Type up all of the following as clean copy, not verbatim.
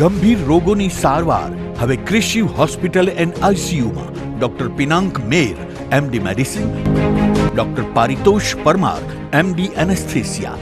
ગંભીર રોગોની સારવાર હવે કૃષિ હોસ્પિટલ એન્ડ આઈસીયુમાં doctor Pinank Mer, MD medicine, doctor Paritosh Parmar, MD anaesthesia,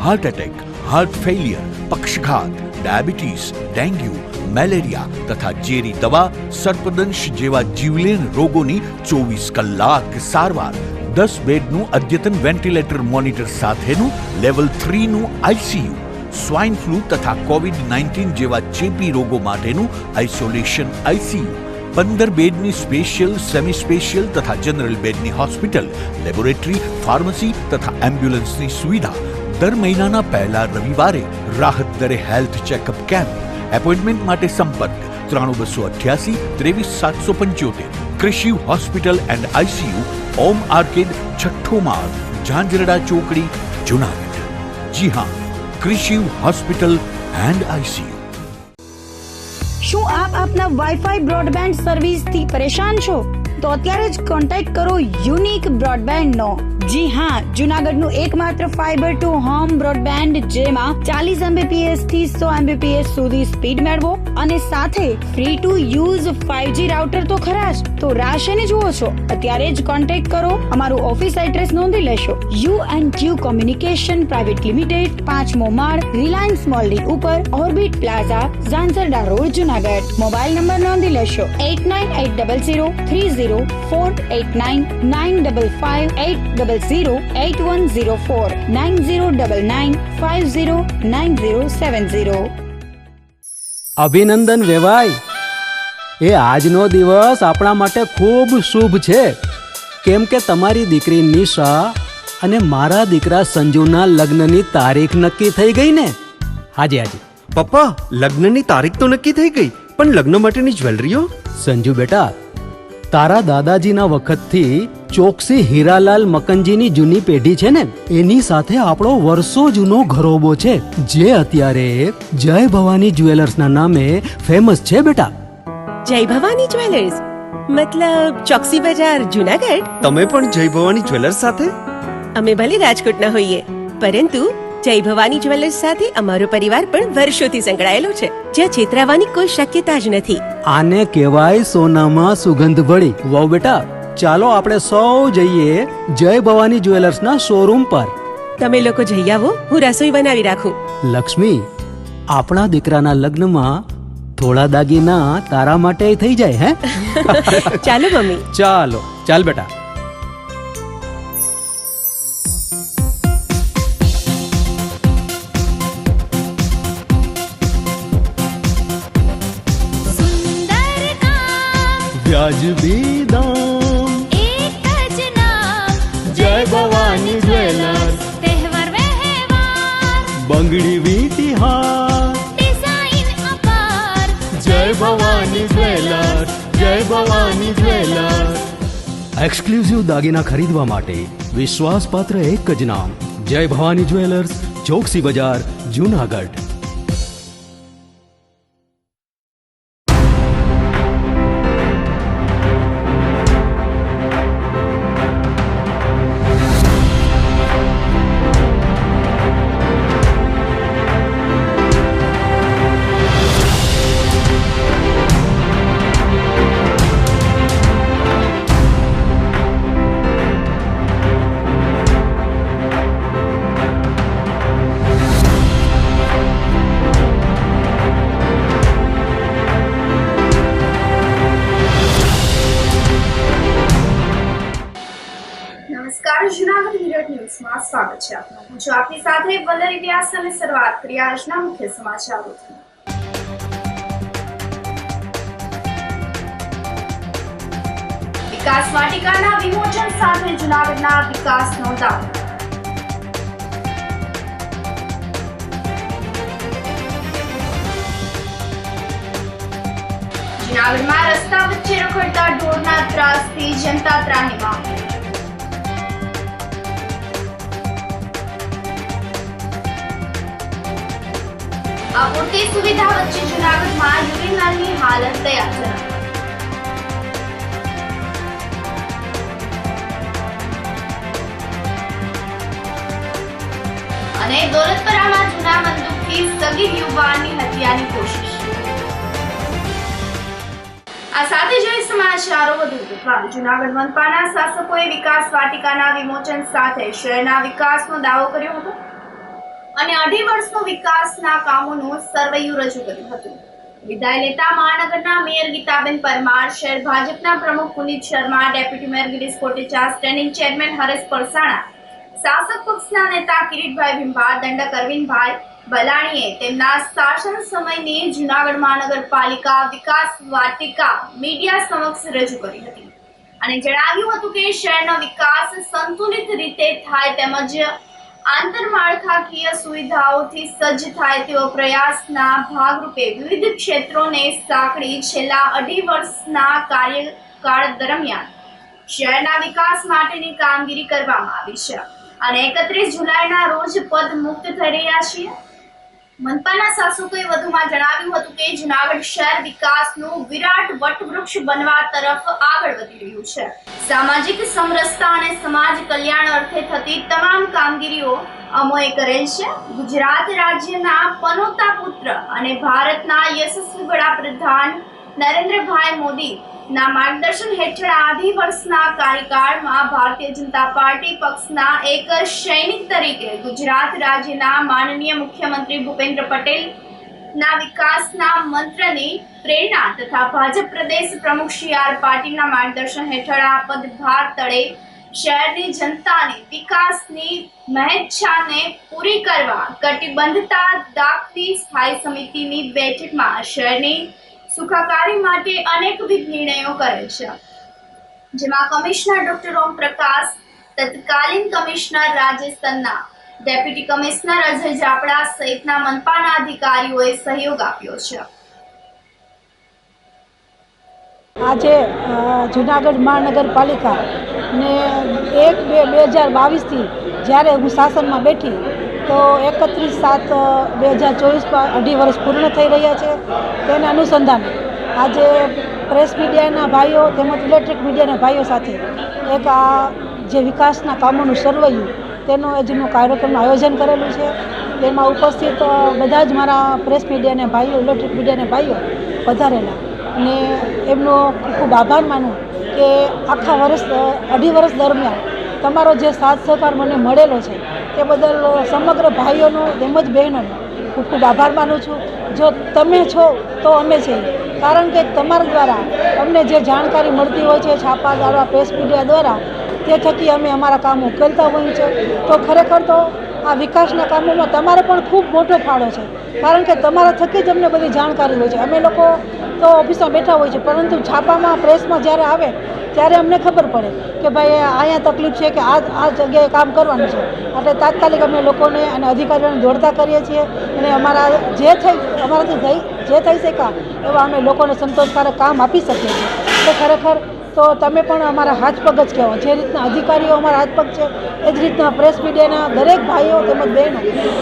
heart attack, heart failure, પક્ષઘાત, ડાયાબિટીસ, ડેન્ગ્યુ, મેલેરિયા તથા ઝેરી દવા, સર્પદંશ જેવા જીવલેણ રોગોની 24 કલાક સારવાર, 10 બેડનું અદ્યતન વેન્ટિલેટર મોનિટર સાથેનું લેવલ 3નું આઈસીયુ, સ્વાઇન ફ્લૂ તથા કોવિડ-19 જેવા ચેપી રોગો માટેનું આઇસોલેશન આઈસીયુ, 15 બેડની સ્પેશિયલ, સેમી સ્પેશિયલ તથા જનરલ બેડની હોસ્પિટલ, લેબોરેટરી, ફાર્મસી તથા એમ્બ્યુલન્સની સુવિધા, દર મહિનાના પહેલા રવિવારે રાહત દરે હેલ્થ ચેકઅપ કેમ્પ. એપોઇન્ટમેન્ટ માટે સંપર્ક 9288 23775. કૃષિ hospital and ICU, Om arcade, છઠ્ઠો માળ, ઝાંઝરડા ચોકડી, જુનાગઢ. જી હા, કૃષિ હોસ્પિટલ એન્ડ આઈસીયુ. શું આપ આપના વાઈફાઈ બ્રોડબેન્ડ સર્વિસથી પરેશાન છો? તો અત્યારે જ કોન્ટેક્ટ કરો યુનિક બ્રોડબેન્ડ નો. જી હા, જુનાગઢનું એકમાત્ર ફાઈબર ટુ હોમ બ્રોડબેન્ડ, જેમાં 40 Mbps થી 100 Mbps સુધી સ્પીડ મેળવો અને સાથે free to use 5G router તો ખરા જ. તો રાહ શેની જુઓ છો? અત્યારે જ કોન્ટેક્ટ કરો. અમારું ઓફિસ એડ્રેસ નોંધી લેશો. U&Q કોમ્યુનિકેશન પ્રાઇવેટ લિમિટેડ, 5મો માળ, રિલાયન્સ મોલની ઉપર, orbit plaza, Zanzarda road, Junagadh. Mobile number નોંધી લેશો 8980030489 95580808104 9099509070. અભિનંદન વેવાય. એ આજનો દિવસ આપણા માટે ખૂબ શુભ છે, કેમ કે તમારી દીકરી નિશા અને મારા દીકરા સંજુના લગ્નની તારીખ નક્કી થઈ ગઈ ને. હાજી હાજી પપ્પા, લગ્નની તારીખ તો નક્કી થઈ ગઈ, પણ લગ્ન માટેની જ્વેલરીઓ? સંજુ બેટા, તારા દાદાજીના વખતથી ચોકસી હીરાલાલ મકનજીની જૂની પેઢી છે ને, એની સાથે આપણો વર્ષો જૂનો ઘરોબો છે, જે અત્યારે જય ભવાની જ્વેલર્સના નામે ફેમસ છે બેટા. જય ભવાની જ્વેલર્સ મતલબ ચોકસી બજાર, જુનાગઢ? તમે પણ જય ભવાની જ્વેલર્સ સાથે? અમે ભલે રાજકોટના હોઈએ, પરંતુ જય ભવાની જ્વેલર્સ સાથે અમારો પરિવાર પણ વર્ષોથી સંકળાયેલો છે, જ્યાં છેતરાવાની કોઈ શક્યતા જ નથી. આને કહેવાય સોનામાં સુગંધ ભળી. વાવ બેટા, ચાલો આપણે સૌ જઈએ જય ભવાની જ્વેલર્સના શોરૂમ પર. તમે લોકો જઈ આવો, હું રસોઈ બનાવી રાખું. લક્ષ્મી, આપણા દીકરાના લગ્નમાં થોડા દાગીના તારા માટે થઈ જાય. હે ચાલો મમ્મી. ચાલો ચાલ બેટા. વ્યાજબી દામ, એક જ નામ, જય ભવાની જ્વેલર્સ. તહેવાર વ્યવહાર, બંગડી વીંટી હાર, ડિઝાઇન અપાર, જય ભવાની જ્વેલર્સ, જય ભવાની જ્વેલર્સ. એક્સક્લુઝિવ દાગીના ખરીદવા માટે વિશ્વાસપાત્ર એક જ નામ, જય ભવાની જ્વેલર્સ, ચોકસી બજાર, જુનાગઢ. જુનાગઢ મિરર ન્યૂઝમાં સ્વાગત છે આપનું. હું છું આપની સાથે વલ્લરી વ્યાસ અને શરૂઆત કરીએ આજના મુખ્ય સમાચારોથી. વિકાસ વાટિકાના વિમોચન સાથે જુનાગઢના વિકાસનો દાવો. જુનાગઢમાં રસ્તા વચ્ચે રખડતા ઢોરના ત્રાસથી જનતા ત્રાહીમામ. અપૂરતી સુવિધા વચ્ચે જુનાગઢમાં યુરિનલની હાલત દયાજનક. અને દોલતપરામાં જૂના બંદૂકથી કરતી સગીર યુવાનની હત્યાની કોશિશ. આ સાથે જ સમાચારો વધુ વિગતવાર. જૂનાગઢ મનપાના શાસકોએ વિકાસ વાટિકાના વિમોચન સાથે શહેરના વિકાસનો દાવો કર્યો હતો અને 2.5 વર્ષનો વિકાસના કામોનું સર્વેયું રજૂ કર્યું હતું. વિદાય લેતા મહાનગરના મેયર ગીતાબેન પરમાર, શહેર ભાજપના પ્રમુખ Punit Sharma, deputy mayor Girish Kotecha, standing chairman Haresh Parsana, શાસક પક્ષના નેતા કિરીટભાઈ ભીંભા, દંડક અરવિંદભાઈ બલાણીએ તેમના શાસન સમયની જૂનાગઢ મહાનગરપાલિકા વિકાસ વાટિકા મીડિયા સમક્ષ રજૂ કરી હતી અને જણાવ્યું હતું કે શહેરનો વિકાસ સંતુલિત રીતે થાય તેમજ આંતરમાળખાકીય સુવિધાઓથી સજ્જ થાય તેવો પ્રયાસના ભાગરૂપે વિવિધ ક્ષેત્રોને સાંકળી છેલ્લા 2.5 વર્ષના કાર્યકાળ દરમિયાન શહેરના વિકાસ માટેની કામગીરી કરવામાં આવી છે અને 31 જુલાઈના રોજ પદ મુક્ત થઈ રહ્યા છીએ. મનપાના શાસકોએ વધુમાં જણાવ્યું હતું કે જૂનાગઢ શહેર વિકાસનું વિરાટ વટવૃક્ષ બનવા તરફ આગળ વધી રહ્યું છે. સામાજિક સમરસતા અને સમાજ કલ્યાણ અર્થે થતી તમામ કામગીરીઓ અમોએ કરેલ છે. ગુજરાત રાજ્યના પનોતા પુત્ર અને ભારતના યશસ્વી વડાપ્રધાન નરેન્દ્રભાઈ મોદી ના માર્ગદર્શન હેઠળ 2.5 વર્ષના કાર્યકાળમાં ભારતીય જનતા પાર્ટી પક્ષના એક સૈનિક તરીકે ગુજરાત રાજ્યના માનનીય મુખ્યમંત્રી ભૂપેન્દ્ર પટેલ ના વિકાસના મંત્રની પ્રેરણા તથા ભાજપ પ્રદેશ પ્રમુખ શ્રી આર પાટીલના માર્ગદર્શન હેઠળ આ પદભાર તળે શહેરની જનતાની વિકાસની મહેચ્છાને પૂરી કરવા કટિબદ્ધતા દાખવી સ્થાયી સમિતિની બેઠકમાં શહેરની સુખાકારી માટે અનેકવિધ નિર્ણયો કરેલ છે, જેમાં કમિશનર ડોક્ટર ઓમ પ્રકાશ, તત્કાલીન commissioner Rajesh Tanna, deputy commissioner Ajay Japda સહિતના મનપાના અધિકારીઓએ સહયોગ આપ્યો છે. આજે જૂનાગઢ મહાનગરપાલિકા ને 1/2/2022થી જ્યારે હું શાસનમાં બેઠી તો 31/7/2024 પર 2.5 વર્ષ પૂર્ણ થઈ રહ્યા છે. તેના અનુસંધાને આજે પ્રેસ મીડિયાના ભાઈઓ તેમજ ઇલેક્ટ્રિક મીડિયાના ભાઈઓ સાથે એક આ જે વિકાસના કામોનું સર્વેયું તેનો આજનો કાર્યક્રમનું આયોજન કરેલું છે. તેમાં ઉપસ્થિત બધા જ મારા પ્રેસ મીડિયાના ભાઈઓ, ઇલેક્ટ્રિક મીડિયાના ભાઈઓ પધારેલા અને એમનો ખૂબ આભાર માનું કે આખા વર્ષ 2.5 વર્ષ દરમિયાન તમારો જે સાથ સહકાર મને મળેલો છે તે બદલ સમગ્ર ભાઈઓનો તેમજ બહેનોનો ખૂબ ખૂબ આભાર માનું છું. જો તમે છો તો અમે છીએ, કારણ કે તમારા દ્વારા અમને જે જાણકારી મળતી હોય છે છાપા દ્વારા, પ્રેસ મીડિયા દ્વારા, તે થકી અમે અમારા કામ ઉકેલતા હોઈએ છીએ. તો ખરેખર તો આ વિકાસના કામોમાં તમારે પણ ખૂબ મોટો ફાળો છે, કારણ કે તમારા થકી જ અમને બધી જાણકારી હોય છે. અમે લોકો તો ઓફિસમાં બેઠા હોય છે, પરંતુ છાપામાં, પ્રેસમાં જ્યારે આવે ત્યારે અમને ખબર પડે કે ભાઈ અહીંયા તકલીફ છે કે આ જગ્યાએ કામ કરવાનું છે. એટલે તાત્કાલિક અમે લોકોને અને અધિકારીઓને દોડતા કરીએ છીએ અને અમારાથી જે થઈ શક્યા એવા અમે લોકોને સંતોષકારક કામ આપી શકીએ છીએ. એટલે ખરેખર તો તમે પણ અમારા હાથ પગ જ કહેવો. જે રીતના અધિકારીઓ અમારા હાથ પગ છે એ જ રીતના પ્રેસ મીડિયાના દરેક ભાઈઓ તેમજ બહેનો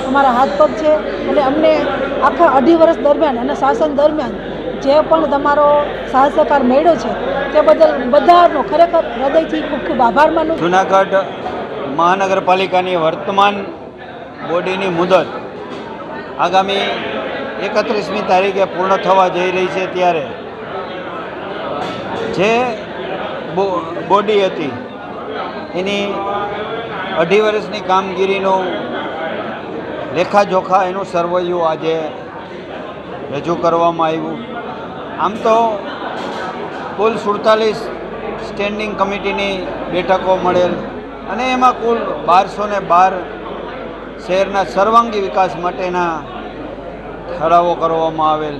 અમારા હાથ પગ છે. અને અમને આખા 2.5 વર્ષ દરમિયાન અને શાસન દરમિયાન જે પણ તમારો સાથ સહકાર મળ્યો છે તે બદલ બધાનો ખરેખર હૃદયથી ખૂબ ખૂબ આભાર માનું. જૂનાગઢ મહાનગરપાલિકાની વર્તમાન બોડીની મુદત આગામી 31મી તારીખે પૂર્ણ થવા જઈ રહી છે, ત્યારે જે બોડી હતી એની 2.5 વર્ષની કામગીરીનું લેખાજોખા, એનું સર્વેયું આજે રજૂ કરવામાં આવ્યું. આમ તો કુલ 47 સ્ટેન્ડિંગ કમિટીની બેઠકો મળેલ અને એમાં કુલ 1212 શહેરના સર્વાંગી વિકાસ માટેના ઠરાવો કરવામાં આવેલ.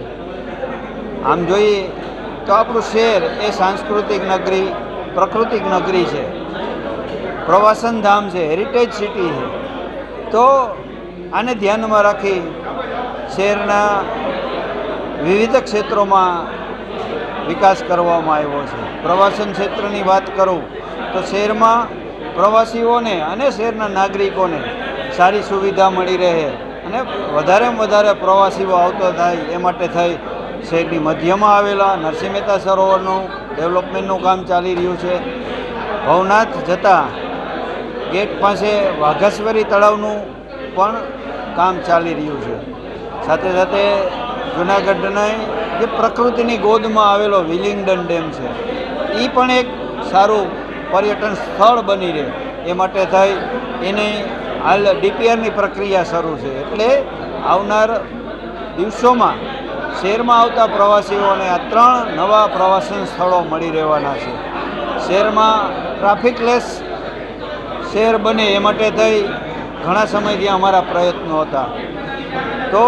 આમ જોઈએ તો આપણું શહેર એ સાંસ્કૃતિક નગરી, પ્રાકૃતિક નગરી છે, પ્રવાસન ધામ છે, હેરિટેજ સિટી છે. તો આને ધ્યાનમાં રાખી શહેરના વિવિધ ક્ષેત્રોમાં વિકાસ કરવામાં આવ્યો છે. પ્રવાસન ક્ષેત્રની વાત કરું તો શહેરમાં પ્રવાસીઓને અને શહેરના નાગરિકોને સારી સુવિધા મળી રહે અને વધારેમાં વધારે પ્રવાસીઓ આવતો થાય એ માટે થઈ શહેરની મધ્યમાં આવેલા નરસિંહ મહેતા સરોવરનું ડેવલપમેન્ટનું કામ ચાલી રહ્યું છે. ભવનાથ જતાં ગેટ પાસે વાઘેશ્વરી તળાવનું પણ કામ ચાલી રહ્યું છે. સાથે સાથે જૂનાગઢના જે પ્રકૃતિની ગોદમાં આવેલો વિલિંગડન ડેમ છે એ પણ એક સારું પર્યટન સ્થળ બની રહે એ માટે થઈ એની હાલ ડીપીઆરની પ્રક્રિયા શરૂ છે. એટલે આવનાર દિવસોમાં શહેરમાં આવતા પ્રવાસીઓને આ 3 નવા પ્રવાસન સ્થળો મળી રહેવાના છે. શહેરમાં ટ્રાફિકલેસ શહેર બને એ માટે થઈ ઘણા સમયથી અમારા પ્રયત્નો હતા. તો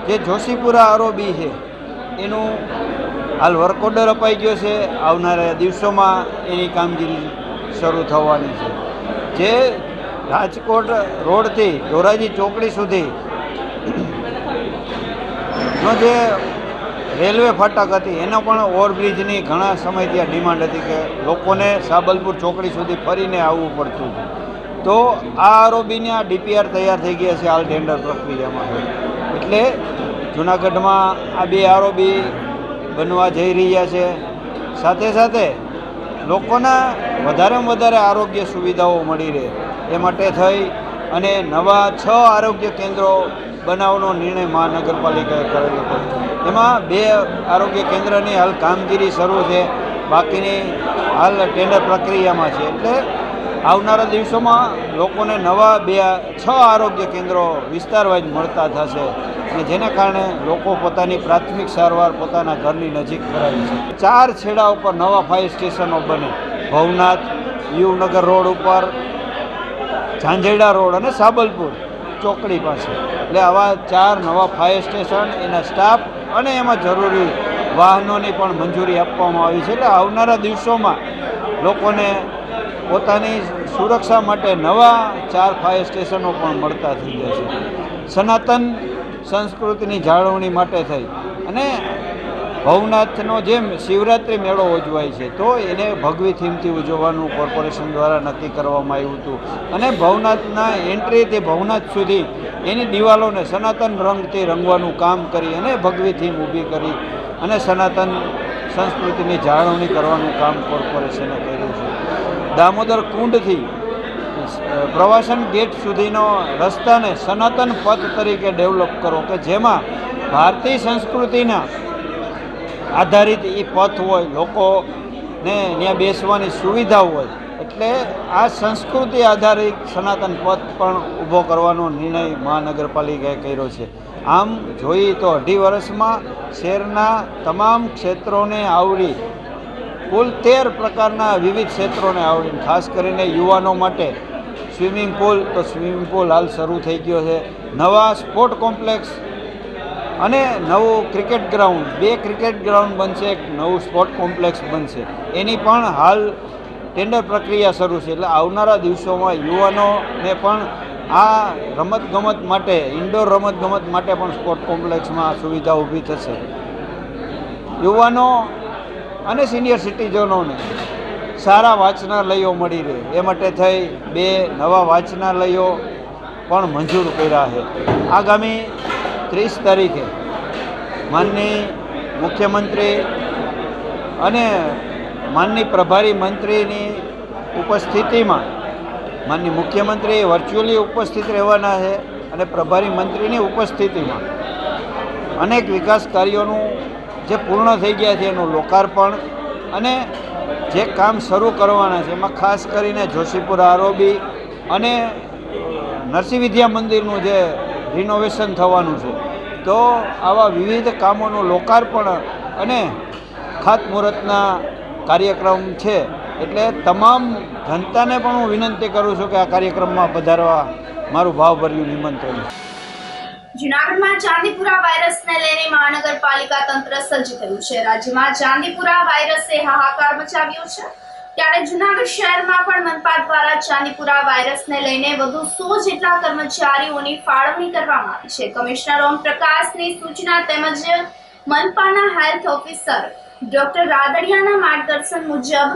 જે જોશીપુરા આરઓબી છે એનું હાલ વર્ક ઓર્ડર અપાઈ ગયો છે. આવનારા દિવસોમાં એની કામગીરી શરૂ થવાની છે. જે રાજકોટ રોડથી ધોરાજી ચોકડી સુધી નો જે રેલવે ફાટક હતી એનો પણ ઓવરબ્રિજની ઘણા સમયથી ડિમાન્ડ હતી કે લોકોને સાબલપુર ચોકડી સુધી ફરીને આવવું પડતું હતું. તો આ આરઓબીની આ ડીપીઆર તૈયાર થઈ ગયા છે હાલ ટેન્ડર પ્રક્રિયામાં. એટલે જૂનાગઢમાં આ 2 આરઓબી બનવા જઈ રહ્યા છે. સાથે સાથે લોકોના વધારેમાં વધારે આરોગ્ય સુવિધાઓ મળી રહે એ માટે થઈ અને નવા 6 આરોગ્ય કેન્દ્રો બનાવવાનો નિર્ણય મહાનગરપાલિકાએ કરેલો હતો. એમાં 2 આરોગ્ય કેન્દ્રની હાલ કામગીરી શરૂ છે, બાકીની હાલ ટેન્ડર પ્રક્રિયામાં છે. એટલે આવનારા દિવસોમાં લોકોને નવા 6 આરોગ્ય કેન્દ્રો વિસ્તારવાઇઝ મળતા થશે અને જેને કારણે લોકો પોતાની પ્રાથમિક સારવાર પોતાના ઘરની નજીક કરાવી છે. 4 છેડા ઉપર નવા ફાયર સ્ટેશનો બને, ભવનાથ, યુવનગર રોડ ઉપર, ઝાંઝેડા રોડ અને સાબલપુર ચોકડી પાસે. એટલે આવા 4 નવા ફાયર સ્ટેશન, એના સ્ટાફ અને એમાં જરૂરી વાહનોની પણ મંજૂરી આપવામાં આવી છે. એટલે આવનારા દિવસોમાં લોકોને પોતાની સુરક્ષા માટે નવા 4 ફાયર સ્ટેશનો પણ મળતા થઈ જશે. સનાતન સંસ્કૃતિની જાળવણી માટે થઈ અને ભવનાથનો જેમ શિવરાત્રિ મેળો ઉજવાય છે તો એને ભગવી થીમથી ઉજવવાનું કોર્પોરેશન દ્વારા નક્કી કરવામાં આવ્યું હતું. અને ભવનાથના એન્ટ્રીથી ભવનાથ સુધી એની દિવાલોને સનાતન રંગથી રંગવાનું કામ કરી અને ભગવી થીમ ઊભી કરી અને સનાતન સંસ્કૃતિની જાળવણી કરવાનું કામ કોર્પોરેશને કર્યું છે. દામોદર કુંડથી પ્રવાસન ગેટ સુધીનો રસ્તાને સનાતન પથ તરીકે ડેવલપ કરો કે જેમાં ભારતીય સંસ્કૃતિના આધારિત એ પથ હોય, લોકોને ત્યાં બેસવાની સુવિધા હોય. એટલે આ સંસ્કૃતિ આધારિત સનાતન પથ પણ ઊભો કરવાનો નિર્ણય મહાનગરપાલિકાએ કર્યો છે. આમ જોઈએ તો 2.5 વર્ષમાં શહેરના તમામ ક્ષેત્રોને આવરી કુલ 13 પ્રકારના વિવિધ ક્ષેત્રોને આવડી, ખાસ કરીને યુવાનો માટે સ્વિમિંગ પુલ, તો સ્વિમિંગ પુલ હાલ શરૂ થઈ ગયો છે. નવા સ્પોર્ટ કોમ્પ્લેક્સ અને નવું ક્રિકેટ ગ્રાઉન્ડ, 2 ક્રિકેટ ગ્રાઉન્ડ બનશે, એક નવું સ્પોર્ટ કોમ્પ્લેક્સ બનશે. એની પણ હાલ ટેન્ડર પ્રક્રિયા શરૂ છે. એટલે આવનારા દિવસોમાં યુવાનોને પણ આ રમતગમત માટે, ઇન્ડોર રમતગમત માટે પણ સ્પોર્ટ કોમ્પ્લેક્સમાં સુવિધા ઊભી થશે. યુવાનો અને સિનિયર સિટીઝનોને સારા વાંચનાલયો મળી રહે એ માટે થઈ 2 નવા વાંચનાલયો પણ મંજૂર કર્યા છે. આગામી 30 તારીખે માનની મુખ્યમંત્રી અને માનની પ્રભારી મંત્રીની ઉપસ્થિતિમાં માનની મુખ્યમંત્રી વર્ચ્યુઅલી ઉપસ્થિત રહેવાના છે અને પ્રભારી મંત્રીની ઉપસ્થિતિમાં અનેક વિકાસ કાર્યોનું જે પૂર્ણ થઈ ગયા છે એનું લોકાર્પણ અને જે કામ શરૂ કરવાના છે એમાં ખાસ કરીને જોશીપુરા આરઓબી અને નરસિંહ વિદ્યા મંદિરનું જે રિનોવેશન થવાનું છે, તો આવા વિવિધ કામોનું લોકાર્પણ અને ખાતમુહૂર્તના કાર્યક્રમ છે. એટલે તમામ જનતાને પણ હું વિનંતી કરું છું કે આ કાર્યક્રમમાં પધારવા મારું ભાવભર્યું નિમંત્રણ છે. જૂનાગઢમાં ચાંદીપુરા વાયરસને લઈને મહાનગરપાલિકા તંત્ર સજ્જ થયું છે. રાજ્યમાં ચાંદીપુરા વાયરસે હાહાકાર મચાવ્યો છે, ત્યારે જૂનાગઢ શહેરમાં પણ મનપા દ્વારા ચાંદીપુરા વાયરસને લઈને વધુ 100 જેટલા કર્મચારીઓની ફાળવણી કરવામાં આવી છે. કમિશનર ઓમ પ્રકાશની સૂચના તેમજ મનપાના હેલ્થ ઓફિસર ડોક્ટર રાદડિયાના માર્ગદર્શન મુજબ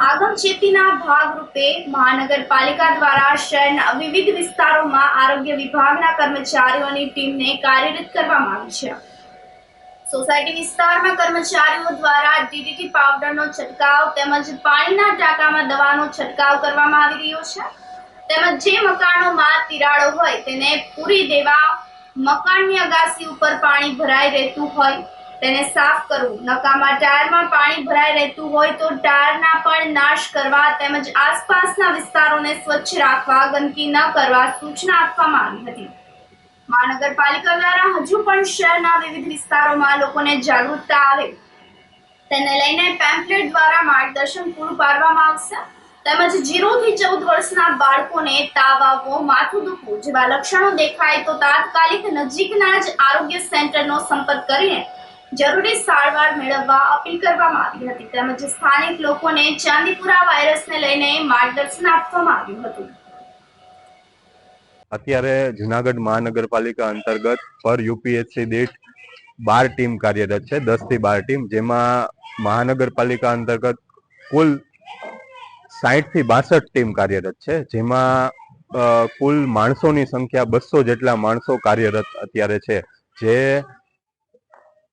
આગમચેતીના ભાગરૂપે મહાનગરપાલિકા દ્વારા શહેરના વિવિધ વિસ્તારોમાં આરોગ્ય વિભાગના કર્મચારીઓની ટીમને કાર્યરત કરવામાં આવી છે. સોસાયટી વિસ્તારમાં કર્મચારીઓ દ્વારા ડીડીટી પાવડરનો છંટકાવ તેમજ પાણીના ટાંકામાં દવાનો છંટકાવ કરવામાં આવી રહ્યો છે. તેમજ જે મકાનોમાં તિરાડો હોય તેને પૂરી દેવા મકાનની અગાસી ઉપર પાણી ભરાઈ રહેતું હોય તેને સાફ કરવું, નકામા ટાયરમાં પાણી ભરાઈ રહેતું હોય તો ટાયરના પણ નાશ કરવા તેમજ આસપાસના વિસ્તારોને સ્વચ્છ રાખવા, ગંદકી ન કરવા સૂચના આપવામાં આવી હતી. મહાનગરપાલિકા દ્વારા હજુ પણ શહેરના વિવિધ વિસ્તારોમાં લોકોને જાગૃતતા આવે તેને લઈને પેમ્પલેટ દ્વારા માર્ગદર્શન પૂરું પાડવામાં આવશે. તેમજ 0 થી 14 વર્ષના બાળકોને તાવ આવવો, માથું દુખવું જેવા લક્ષણો દેખાય તો તાત્કાલિક નજીકના જ આરોગ્ય સેન્ટરનો સંપર્ક કરીને જરૂરી સારવાર મેળવવા અપીલ કરવામાં આવી હતી. તેમજ સ્થાનિક લોકોને ચાંદીપુરા વાયરસને લઈને માર્ગદર્શન આપવામાં આવ્યું હતું. અત્યારે જુનાગઢ મહાનગરપાલિકા અંતર્ગત પર યુપીએચસી દીઠ 12 ટીમ કાર્યરત છે, 10 થી 12 ટીમ, જેમાં મહાનગરપાલિકા અંતર્ગત કુલ 60 થી 62 ટીમ કાર્યરત છે, જેમાં કુલ માણસોની સંખ્યા 200 જેટલા માણસો કાર્યરત અત્યારે છે, જે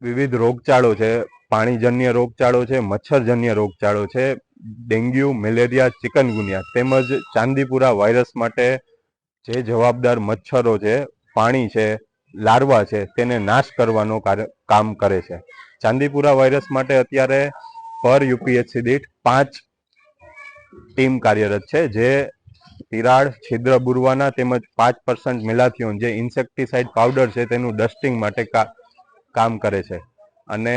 વિવિધ રોગચાળો છે, પાણીજન્ય રોગચાળો છે, મચ્છરજન્ય રોગચાળો છે, ડેન્ગ્યુ, મેલેરિયા, ચિકનગુનિયા તેમજ ચાંદીપુરા વાયરસ માટે જે જવાબદાર મચ્છરો છે, પાણી છે, લાર્વા છે, તેને નાશ કરવાનો કામ કરે છે. ચાંદીપુરા વાયરસ માટે અત્યારે પર યુપીએચસી દીઠ 5 ટીમ કાર્યરત છે, જે તિરાડ, છિદ્ર બુરવાના તેમજ 5% મેલાથિયોન જે ઇન્સેક્ટિસાઇડ પાવડર છે તેનું ડસ્ટિંગ માટે કામ કરે છે. અને